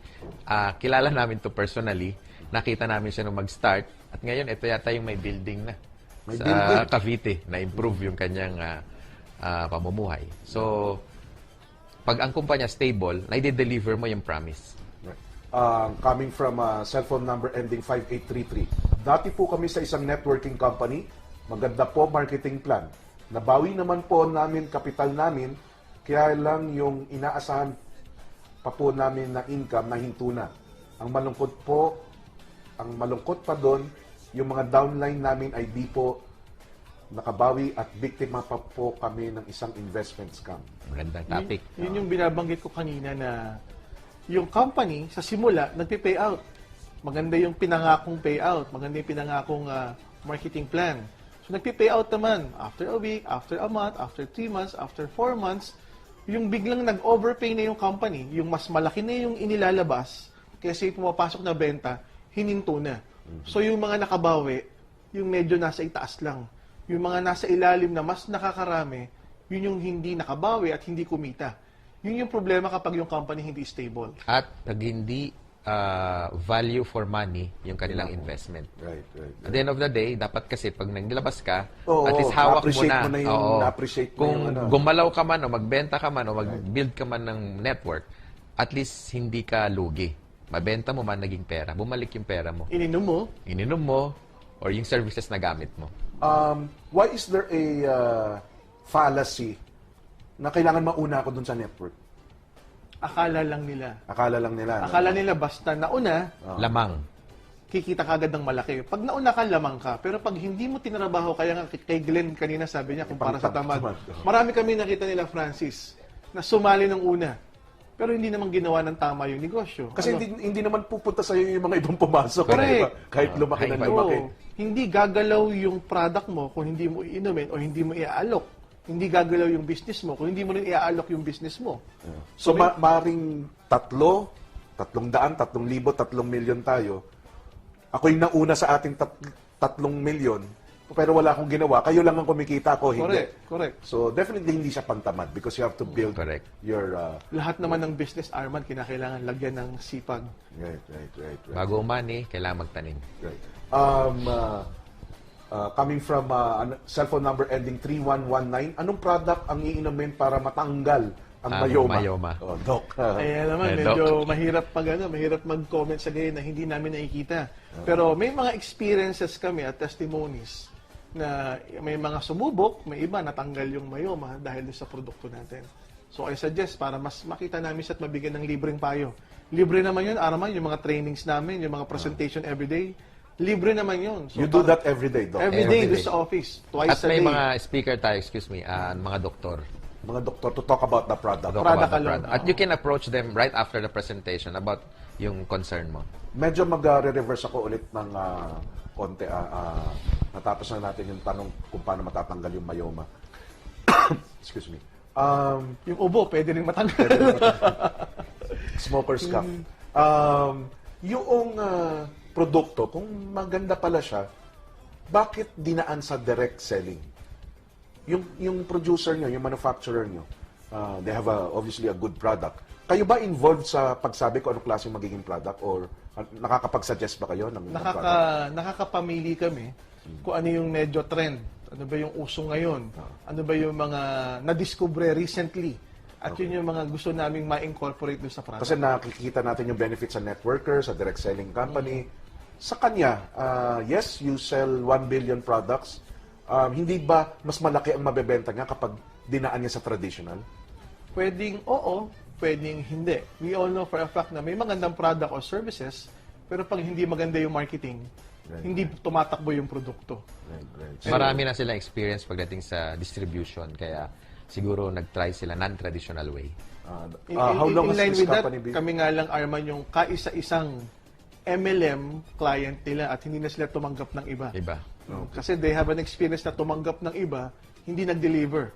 Kilala namin to personally, nakita namin siya nung mag-start, at ngayon, ito yata yung may building na sa Cavite, na-improve yung kanyang pamumuhay. So, pag ang kumpanya stable, na-deliver mo yung promise. Coming from cellphone number ending 5833. Dati po kami sa isang networking company. Maganda po marketing plan. Nabawi naman po namin kapital namin, kaya lang yung inaasahan pa po namin na income na hinto na. Ang malungkot pa doon, yung mga downline namin ay di po nakabawi at biktima pa po kami ng isang investment scam. Magandang topic. Yun yung binabanggit ko kanina na yung company sa simula nagpe-pay out. Maganda yung pinangakong payout, maganda yung pinangakong marketing plan. So nagpe-pay out naman after a week, after a month, after 3 months, after 4 months, yung biglang nag-overpay na yung company, yung mas malaki na yung inilalabas kasi pumapasok na benta, hininto na. So yung mga nakabawi, yung medyo nasa itaas lang. Yung mga nasa ilalim na mas nakakarami, yun yung hindi nakabawi at hindi kumita. Yun yung problema kapag yung company hindi stable. At pag hindi value for money yung kanilang investment. Right. At the end of the day, dapat kasi pag nilabas ka, Oo, at least hawak mo na-appreciate na. mo na yung- Oo. na-appreciate mo Kung yung ano. gumalaw ka man o magbenta ka man o mag-build ka man ng network, at least hindi ka lugi. Mabenta mo man, naging pera. Bumalik yung pera mo. Ininom mo, Or yung services na gamit mo. Why is there a fallacy na kailangan mauna ako dun sa network? akala lang nila. Akala lang nila. no? Akala nila basta nauna, Lamang. kikita ka agad ng malaki. Pag nauna ka, lamang ka. Pero pag hindi mo tinrabaho, kaya nga kay Glenn kanina sabi niya, kung para sa tamad. Marami kami nakita nila, Francis, na sumali ng una. Pero hindi naman ginawa ng tama yung negosyo. Kasi hindi naman pupunta sa iyo yung mga ibang pumasok. Correct. Diba? Kahit lumaki na Kahit lumaki. Oo. Hindi gagalaw yung product mo kung hindi mo iinumin o hindi mo iaalok. Hindi gagalaw yung business mo kung hindi mo rin iaalok yung business mo. So, maring 300,000, 3,000, 3 milyon tayo. Ako yung nauna sa ating 3 milyon, pero wala akong ginawa. Kayo lang ang kumikita, ako hindi. Correct. So, definitely hindi siya pantamad because you have to build Correct. your... Lahat naman ng business, Arman, kinakailangan lagyan ng sipag. Right. Bago umani, kailangan magtanim. Right. Coming from cellphone number ending 3119, anong product ang iinumin para matanggal ang mayoma? Mayoma. Oh, Doc. Kaya naman, medyo mahirap mahirap mag-comment sa ganyan na hindi namin nakikita. Pero may mga experiences kami at testimonies na may mga sumubok, may iba natanggal yung mayoma dahil sa produkto natin. So I suggest para mas makita namin siya at mabigyan ng libreng payo. Libre naman yun, Arman, yung mga trainings namin, yung mga presentation everyday. Libre naman yun. So, You do that every day, Doc? Every day doon sa office, twice At a may day. mga speaker tayo, excuse me, mga doktor. mga doktor to talk about the product. Talk Product about the alone. product. At you can approach them right after the presentation about yung concern mo. Medyo mag-reverse ako ulit ng konti. Natapos na natin yung tanong kung paano matatanggal yung myoma. Excuse me. Yung ubo, pwede rin matanggal. Smoker's cuff. Yung produkto, kung maganda pala siya, bakit dinaan sa direct selling? Yung producer nyo, yung manufacturer nyo, they have obviously a good product. Kayo ba involved sa pagsabi kung anong klaseng magiging product or nakakapag-suggest ba kayo ng product? Nakakapamili kami kung ano yung medyo trend. Ano ba yung uso ngayon? Ano ba yung mga na-discover recently? At yun yung mga gusto naming ma-incorporate doon sa product. Kasi nakikita natin yung benefits sa networker, sa direct selling company. Sa kanya, yes, you sell 1 billion products. Hindi ba mas malaki ang mabebenta niya kapag dinaan niya sa traditional? Pwedeng oo, pwedeng hindi. We all know for a fact na may magandang product or services, pero pag hindi maganda yung marketing, hindi tumatakbo yung produkto. Right. Marami na silang experience pagdating sa distribution, kaya siguro nag-try sila non-traditional way. How long in has line this with that, company been? kami nga lang, Arman, yung kaisa-isang MLM client nila at hindi na sila tumanggap ng iba. Kasi they have an experience na tumanggap ng iba, hindi nag-deliver.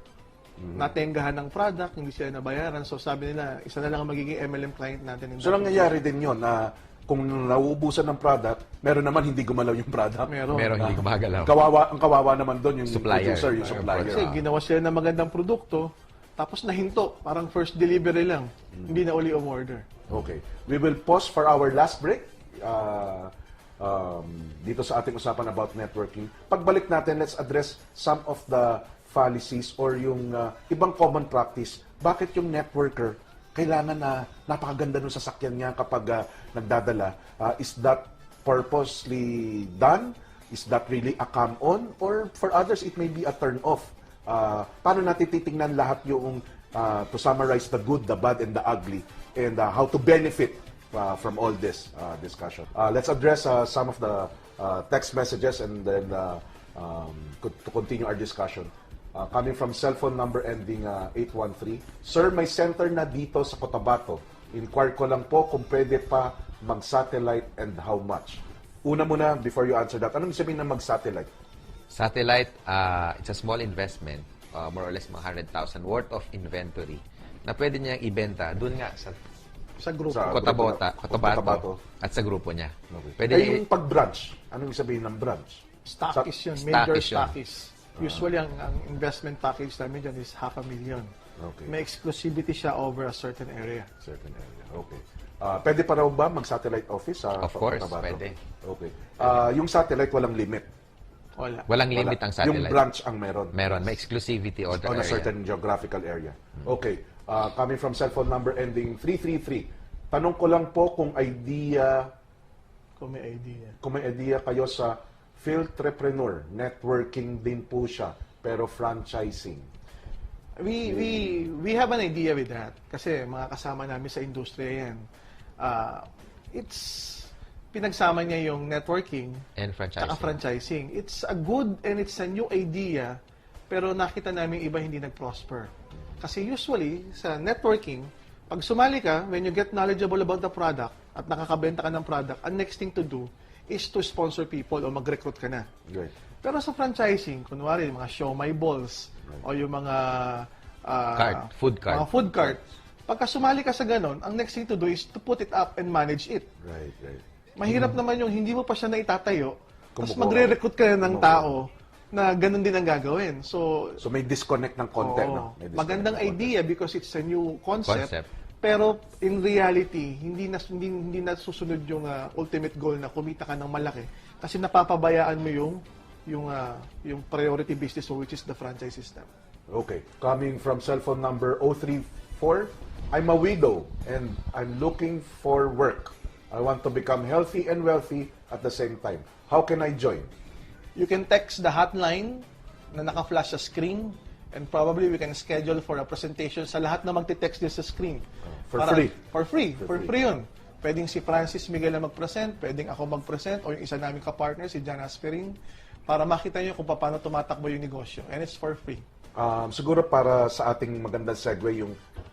Natenggahan ng product, hindi sila nabayaran. So sabi nila, isa na lang ang magiging MLM client natin. So nangyayari din yun na kung nauubusan ng product, meron naman hindi gumalaw yung product. Meron. Hindi gumagalaw. Ang kawawa naman doon yung Supplier. producer, yung supplier. Kasi ginawa sila ng magandang produkto, tapos nahinto. Parang first delivery lang. Hindi na uli umorder. Okay. We will pause for our last break. Dito sa ating usapan about networking. Pagbalik natin, let's address some of the fallacies or yung ibang common practice. Bakit yung networker kailangan na napakaganda ng sasakyan niya kapag nagdadala? Is that purposely done? Is that really a come-on? Or for others, it may be a turn-off? Paano natin titingnan lahat yung, to summarize the good, the bad, and the ugly, and how to benefit from all this discussion? Let's address some of the text messages and then to continue our discussion. Coming from cellphone number ending 813. Sir, may center na dito sa Cotabato. Inquire ko lang po kung pwede pa mag-satellite and how much. Una muna, before you answer that, anong sabihin na mag-satellite? Satellite, it's a small investment, more or less mga 100,000 worth of inventory na pwede niyang ibenta doon nga Sa grupo. Sa- Cotabato at sa grupo niya. Pwede Yung pag-branch, anong sabihin ng branch? Stockist yun. Stockist Major yun. stockist. Usually, ang investment package namin dyan is 500,000. Okay. May exclusivity siya over a certain area. Certain area. Okay. Pwede pa raw ba mag-satellite office sa Of course, Cotabato? pwede. Okay. Yung satellite, walang limit. Wala. Walang limit ang satellite. Yung branch ang meron. Meron, may exclusivity or the On a area. certain geographical area. Okay. Coming from cellphone number ending 333. Tanong ko lang po kung Kung may idea. may idea kayo sa Filtrepreneur. Networking din po siya, pero franchising. We have an idea with that. Kasi mga kasama namin sa industriya yan. Pinagsama niya yung networking And tsaka franchising. franchising. It's a good and it's a new idea, pero nakita namin iba hindi nag-prosper. Kasi usually, sa networking, pag sumali ka, when you get knowledgeable about the product at nakakabenta ka ng product, ang next thing to do is to sponsor people o mag-recruit ka na. Right. Pero sa franchising, kunwari, mga show my balls o yung mga Food cart. mga food cart, pagka sumali ka sa ganon, ang next thing to do is to put it up and manage it. Right. Mahirap naman yung hindi mo pa siya naitatayo, tapos Kumukuha. magre-recruit ka na ng Kumukuha. tao na ganun din ang gagawin. So, So may disconnect ng content, oo, no? May disconnect magandang ng content. idea because it's a new concept. Concept. Pero in reality, hindi na susunod yung ultimate goal na kumita ka ng malaki kasi napapabayaan mo yung priority business which is the franchise system. Okay. Coming from cellphone number 034, I'm a widow and I'm looking for work. I want to become healthy and wealthy at the same time. How can I join? You can text the hotline na naka-flash sa screen and probably we can schedule for a presentation sa lahat na magte-text din sa screen. For free. For free. For For free. free yun. Pwedeng si Francis Miguel na mag-present, pwedeng ako mag-present, o yung isa naming kapartner, si Jan Asperin, para makita nyo kung paano tumatakbo yung negosyo. And it's for free. Siguro para sa ating magandang segue yung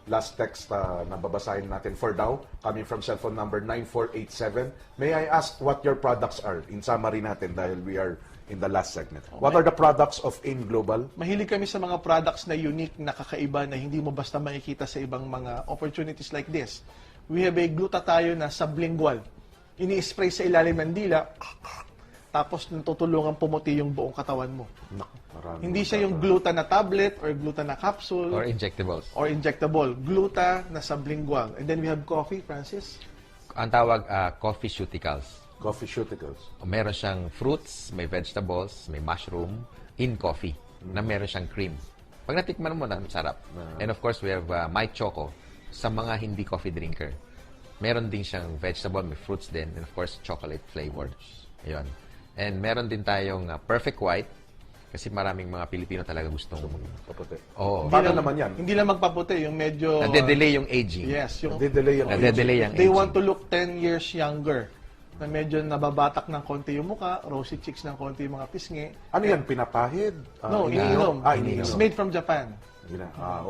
last text na babasahin natin for now, coming from cellphone number 9487. May I ask what your products are? In summary natin dahil we are in the last segment. What are the products of AIM Global? Mahilig kami sa mga products na unique, na kakaiba, na hindi mo basta makikita sa ibang mga opportunities like this. We have a glutathione na sublingual. Ini-spray sa ilalim ng dila, tapos natutulungan pumuti yung buong katawan mo. Marami Hindi siya yung gluta na tablet or gluta na capsule Or injectables. or injectable. Gluta na sublingual. And then we have coffee, Francis. Ang tawag, coffee cuticles. Coffee Cuticles. Meron siyang fruits, may vegetables, may mushroom in coffee na meron siyang cream. Pag natikman mo na, sarap. And of course, we have My Choco sa mga hindi coffee drinker. Meron din siyang vegetable, may fruits din, and of course, chocolate flavored. Ayun. And meron din tayong Perfect White kasi maraming mga Pilipino talaga gustong Kaputi. Oo. Paano naman yan? Hindi lang magpaputi, yung medyo... Nade-delay yung aging. Yes, yung Nade-delay yung Nade-delay yung they aging. want to look 10 years younger. Na medyo nababatak ng konti yung muka, rosy cheeks ng konti yung mga pisngi. Ano yan? Pinapahid? No, iniinom. Iniinom. It's made from Japan.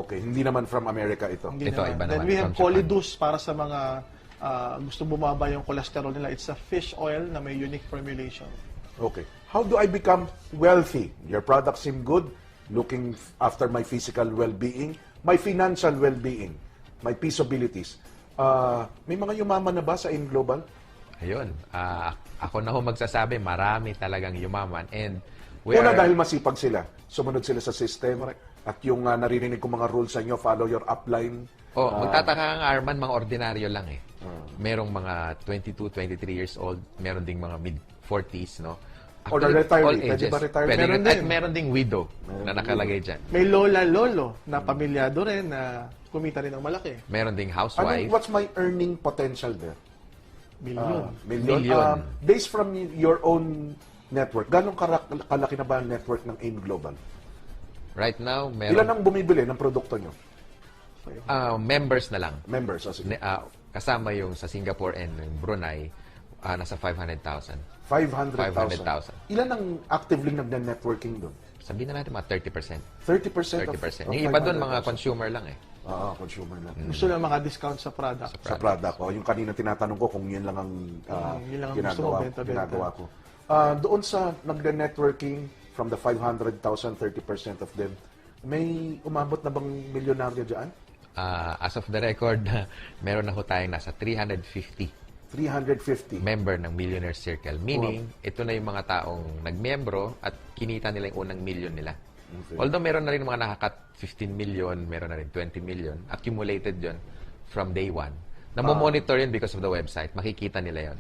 Okay. Hindi naman from America ito. Hindi Ito, naman. iba Then naman, we have from Japan. Colidus para sa mga gusto bumaba yung cholesterol nila. It's a fish oil na may unique formulation. Okay. How do I become wealthy? Your products seem good. Looking after my physical well-being, my financial well-being, my peaceabilities. May mga yumaman na ba sa AIM Global? Ayun. Ako na ho magsasabi, marami talagang yumaman. And Una dahil masipag sila. Sumunod sila sa system. At yung naririnig ko mga rules sa inyo, follow your upline. Magtataka ang Arman, mga ordinaryo lang eh. Merong mga 22, 23 years old, meron ding mga mid-40s, no? Or the retiree. Pwede ba retiree? Meron din. Meron ding widow na nakalagay dyan. May lola-lolo na pamilyado rin na kumita rin ng malaki. Meron ding housewife. What's my earning potential there? Million. Million. Based from your own network, ganong kalaki na ba ang network ng AIM Global? Right now, Ilan meron ang bumibili ng produkto nyo? members na lang. Members, sige. Kasama yung sa Singapore and yung Brunei, nasa 500,000. 500,000. 500,000. Ilan ang actively nagna-networking doon? Sabihin na natin mga 30%. 30%? 30%. Yung iba doon, mga 500,000. consumer lang eh. Consumer na. Gusto lang maka-discount sa product. Sa product. Yung kanina tinatanong ko kung yun lang ang yun lang ang gusto mo, benta-benta. ginagawa ko. Doon sa nagna-networking, from the 500,000, 30% of them, may umabot na bang milyonaryo dyan? As of the record, meron na ho tayong nasa 350 350. member ng Millionaire Circle. Meaning, ito na yung mga taong nagmiyembro at kinita nila yung unang million nila. Okay. Although meron na rin mga nakakat 15 million, meron na rin 20 million, accumulated yon from day one. Namomonitor yun because of the website. Makikita nila yon.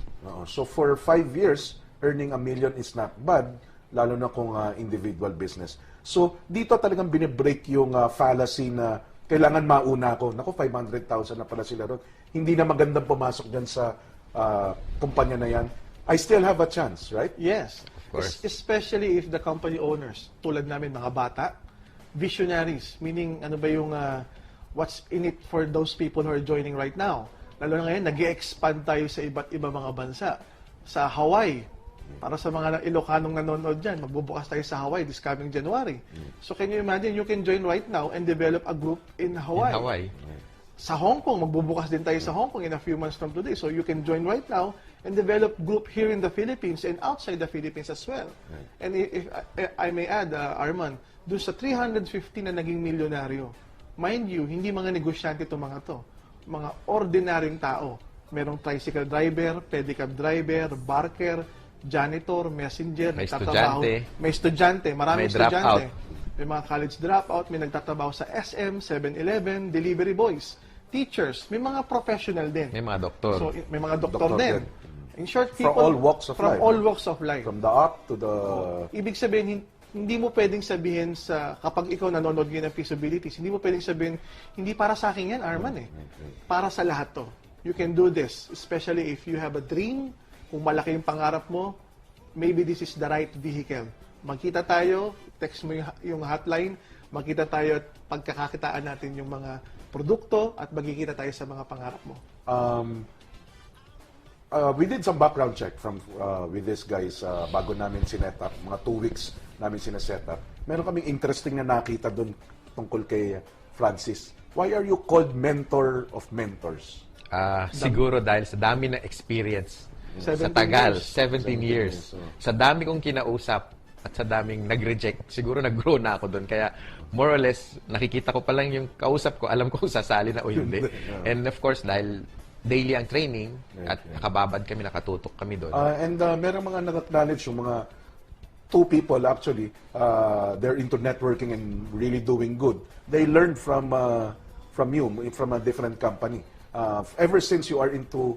So for 5 years, earning $1 million is not bad, lalo na kung individual business. So dito talagang binibreak yung fallacy na kailangan mauna ako. Naku, 500,000 na pala sila ron. Hindi na magandang pumasok dyan sa kumpanya na yan. I still have a chance, right? Yes. Of course. Especially if the company owners, tulad namin mga bata, visionaries, meaning ano ba yung what's in it for those people who are joining right now. Lalo na ngayon, nag-expand tayo sa iba't iba mga bansa. Sa Hawaii, para sa mga Ilocanong nanonood dyan, magbubukas tayo sa Hawaii this coming January. So can you imagine, you can join right now and develop a group in Hawaii. In Hawaii. Sa Hong Kong, magbubukas din tayo sa Hong Kong in a few months from today. So you can join right now and develop group here in the Philippines and outside the Philippines as well. And if I may add, Arman, dun sa 350 na naging milyonaryo, mind you, hindi mga negosyante itong mga to. Mga ordinaryong tao. Merong tricycle driver, pedicab driver, barker, janitor, messenger, May nagtatrabaho. estudyante. May estudyante, maraming May dropout. estudyante. May mga college dropout, may nagtatrabaho sa SM, 7-Eleven, delivery boys, teachers, may mga professional din. May mga doktor. So, may mga doktor Doktor din. din. In short, From people... all walks of from life. all walks of life. From the up to the... Ibig sabihin, hindi mo pwedeng sabihin sa... Kapag ikaw nanonood ngayon ng feasibilities, hindi mo pwedeng sabihin, hindi para sa akin yan, Arman eh. Para sa lahat to. You can do this. Especially if you have a dream, kung malaki yung pangarap mo, maybe this is the right vehicle. Magkita tayo, text mo yung hotline, magkita tayo at pagkakakitaan natin yung mga produkto at magkikita tayo sa mga pangarap mo. we did some background check with these guys bago namin sinet up. Mga 2 weeks namin sineset up. Meron kaming interesting na nakita doon tungkol kay Francis. Why are you called mentor of mentors? Siguro dahil sa dami ng experience. Sa 17 tagal, years. 17 years. Sa dami kong kinausap at sa daming nag-reject, siguro nag-grow na ako doon. Kaya more or less, nakikita ko pa lang yung kausap ko, alam ko kung sasali na o hindi. And of course, dahil daily ang training at nakababad kami, nakatutok kami doon. And merong mga nag-acknowledge yung mga 2 people actually, they're into networking and really doing good. They learned from you, from a different company. Ever since you are into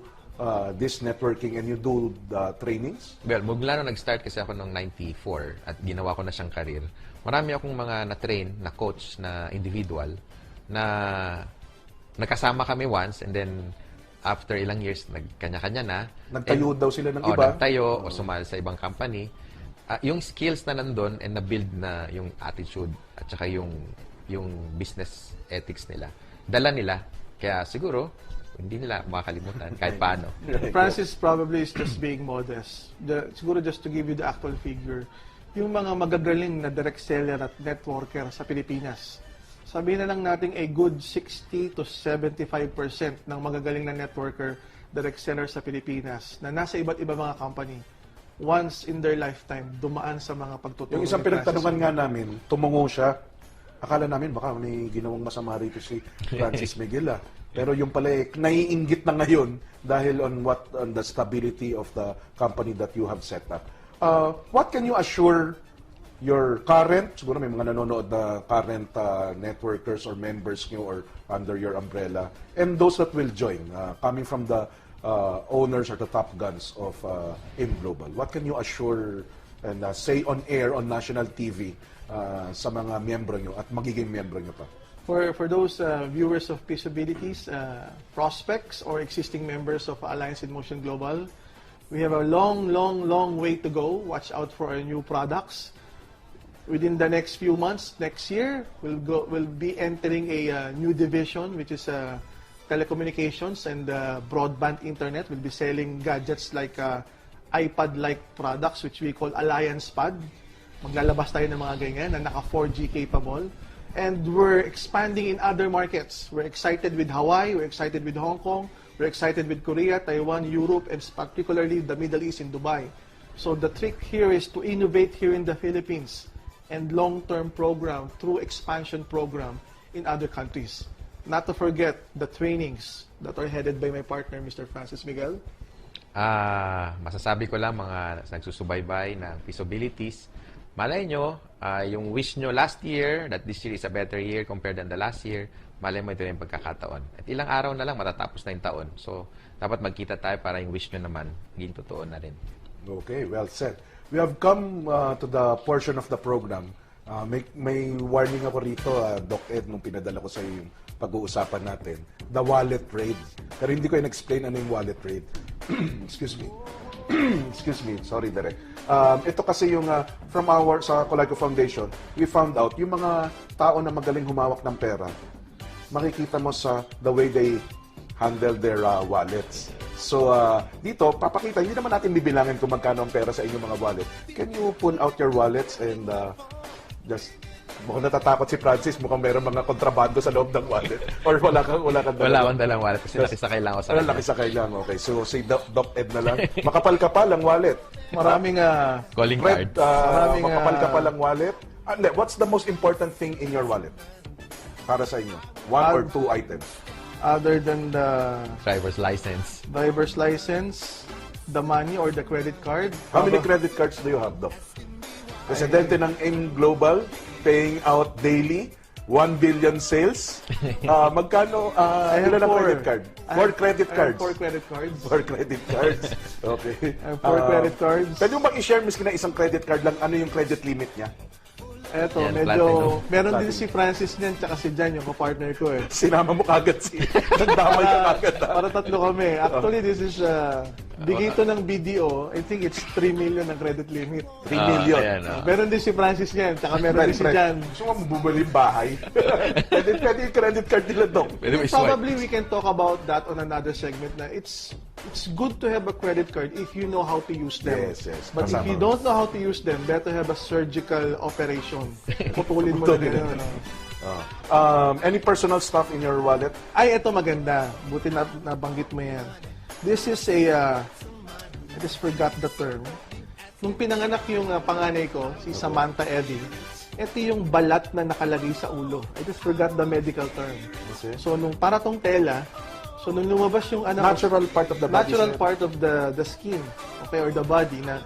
this networking and you do the trainings? Well, mula nung nag-start kasi ako noong 94 at ginawa ko na siyang career, marami akong mga na-train, na coach, na individual, na nakasama kami once and then after ilang years, nagkanya-kanya na. Nagtayo daw sila ng iba? Nagtayo o sumali sa ibang company. Yung skills na nandun and na-build na yung attitude at saka yung business ethics nila, dala nila. Kaya siguro, hindi nila makakalimutan kahit paano. Francis probably is just being modest. Siguro just to give you the actual figure, yung mga magagaling na direct seller at networker sa Pilipinas, sabihin na lang natin a good 60 to 75% ng magagaling na networker, direct seller sa Pilipinas na nasa iba't iba mga company, once in their lifetime, dumaan sa mga pagtuturo. Yung isang ni Francis. pinagtanungan nga namin, tumungo siya. Akala namin baka may ginawang masama rito si Francis Miguel. Pero yung pala naiinggit na ngayon dahil on the stability of the company that you have set up. What can you assure your current, siguro may mga nanonood na current networkers or members nyo or under your umbrella, and those that will join, coming from the owners or the top guns of AIM Global. What can you assure and say on air, on national TV, sa mga miyembro nyo at magiging miyembro nyo pa? For those viewers of Peaceabilities, prospects or existing members of Alliance in Motion Global, we have a long way to go. Watch out for our new products. Within the next few months, next year, we'll be entering a new division, which is telecommunications and broadband internet. We'll be selling gadgets like iPad-like products, which we call Alliance Pad. Maglalabas tayo ng mga ganyan na naka 4G capable. And we're expanding in other markets. We're excited with Hawaii, we're excited with Hong Kong, we're excited with Korea, Taiwan, Europe, and particularly the Middle East in Dubai. So the trick here is to innovate here in the Philippines and long-term program through expansion program in other countries. Not to forget the trainings that are headed by my partner, Mr. Francis Miguel. Masasabi ko lang mga nagsusubaybay ng Peaceabilities, malay nyo, yung wish nyo last year, that this year is a better year compared than the last year, malay mo ito yung pagkakataon. At ilang araw na lang, matatapos na yung taon. So, dapat magkita tayo para yung wish nyo naman, maging totoo na rin. Okay, well said. We have come to the portion of the program. May warning ako rito, Doc Ed, nung pinadala ko sa iyo yung pag-uusapan natin. The wallet raid. Pero hindi ko in-explain ano yung wallet raid. Excuse me. Excuse me, sorry Derek. Ito kasi yung from sa Colayco Foundation, we found out yung mga tao na magaling humawak ng pera, makikita mo sa the way they handle their wallets. So dito, papakita, hindi naman natin bibilangin kung magkano ang pera sa inyong mga wallet. Can you pull out your wallets and just mukhang natatakot si Francis, mukhang meron mga kontrabando sa loob ng wallet. Or wala kang Wala akong dalang wallet kasi nakisakay lang ako sa kanya. Nakisakay lang, okay. So, si Doc Ed na lang. Makapal-kapal ang wallet. Maraming calling Fred, card. makapal-kapal ang wallet. What's the most important thing in your wallet? Para sa inyo? One or two items? other than the Driver's license. driver's license, the money or the credit card. How many credit cards do you have, Doc? Presidente ng AIM Global, paying out daily, 1 billion sales. Magkano, I have ilan ang four. credit card? Four credit I have cards. four credit cards. Four credit cards. Okay. I have four credit cards. Pwede mo bang i-share miski na isang credit card lang, ano yung credit limit niya? Eto, Yan, medyo, platinum. meron din Platinum. si Francis niyan, tsaka si Jan, yung kapartner ko eh. Sinama mo kagad nagdamay ka kagad. Para tatlo kami. Actually, this is, bigay ito ng BDO, I think it's 3 million ang credit limit. 3 million. Ayan, Meron din si Francis niyan, tsaka meron din si Jan. Gusto mo bumili yung bahay? pwede yung credit card nila, Doc. Pwede mo i-swipe. Probably we can talk about that on another segment na it's it's good to have a credit card if you know how to use them. Yes, yes. But if Kasama. you don't know how to use them, better have a surgical operation. Putulin mo na gano'n. Any personal stuff in your wallet? Ay, ito maganda. Buti na nabanggit mo yan. This is a, I just forgot the term. Nung pinanganak yung panganay ko, si Samantha Eddie, ito yung balat na nakalagay sa ulo. I just forgot the medical term. Okay. So, nung para tong tela, so nung lumabas yung anak ko, Natural part of the body. natural sir. part of the skin, okay, or the body na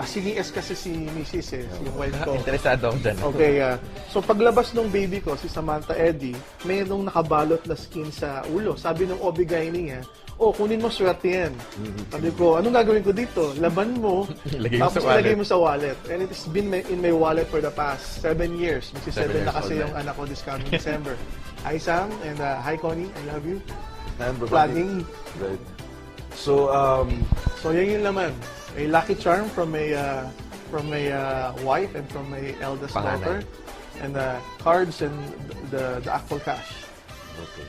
sinies kasi si Mrs. yung wife ko. Interesado ako dyan. Okay, so paglabas ng baby ko, si Samantha Eddie, mayroong nakabalot na skin sa ulo. Sabi ng OB-GYN niya, kunin mo swerte yan. Sabi ko, anong gagawin ko dito? Laban mo, Ilagay mo tapos sa wallet. ilagay mo sa wallet. And it has been in my wallet for the past 7 years. Magsi 7 7 na years kasi old yung na. anak ko this coming December. Hi Sam, and hi Connie, I love you. And the Planning. body. Right. So, So yan yung laman. A lucky charm from a wife and from my eldest Panganay. daughter, and cards and the actual cash. okay.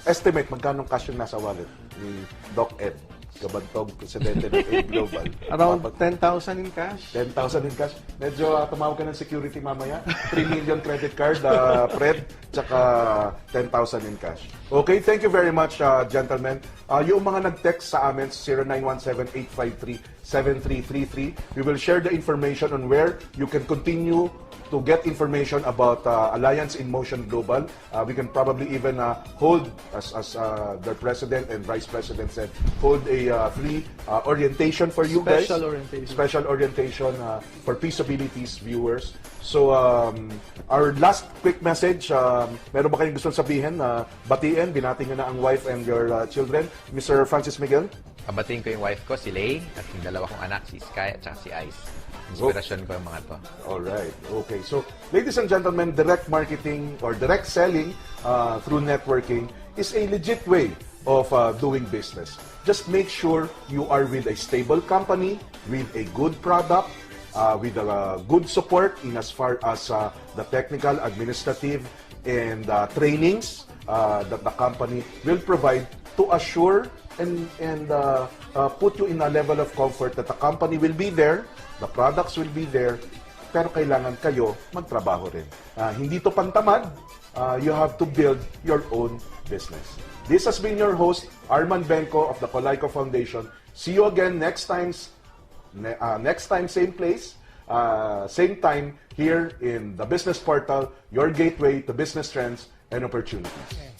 Estimate, magkano cash yung nasa wallet ni Doc Ed, Kabantog, Presidente ng A Global? Around Dapat 10,000 in cash. 10,000 in cash. Medyo tumawag ka ng security mamaya. 3 million credit card, Fred, tsaka 10,000 in cash. Okay, thank you very much, gentlemen. Yung mga nag-text sa amin, 0917-853-7333, we will share the information on where you can continue to get information about Alliance in Motion Global. We can probably even hold, as their president and vice president said, hold a free orientation for you guys. Special orientation. Special orientation for Peaceabilities viewers. So, our last quick message, meron ba kayong gusto sabihin? Batiin, binati nyo na ang wife and your children. Mr. Francis Miguel? Kabatiin ko yung wife ko, si Lay, at yung dalawa kong anak, si Sky at saka si Ice. Inspirasyon ko yung mga to. Alright, okay. So, ladies and gentlemen, direct marketing or direct selling through networking is a legit way of doing business. Just make sure you are with a stable company, with a good product, with good support in as far as the technical, administrative, and trainings that the company will provide to assure and put you in a level of comfort that the company will be there, the products will be there, pero kailangan kayo magtrabaho rin. Hindi to pantamad, you have to build your own business. This has been your host, Arman Benko of the Colayco Foundation. See you again next time, same place, same time here in the Business Portal, your gateway to business trends and opportunities.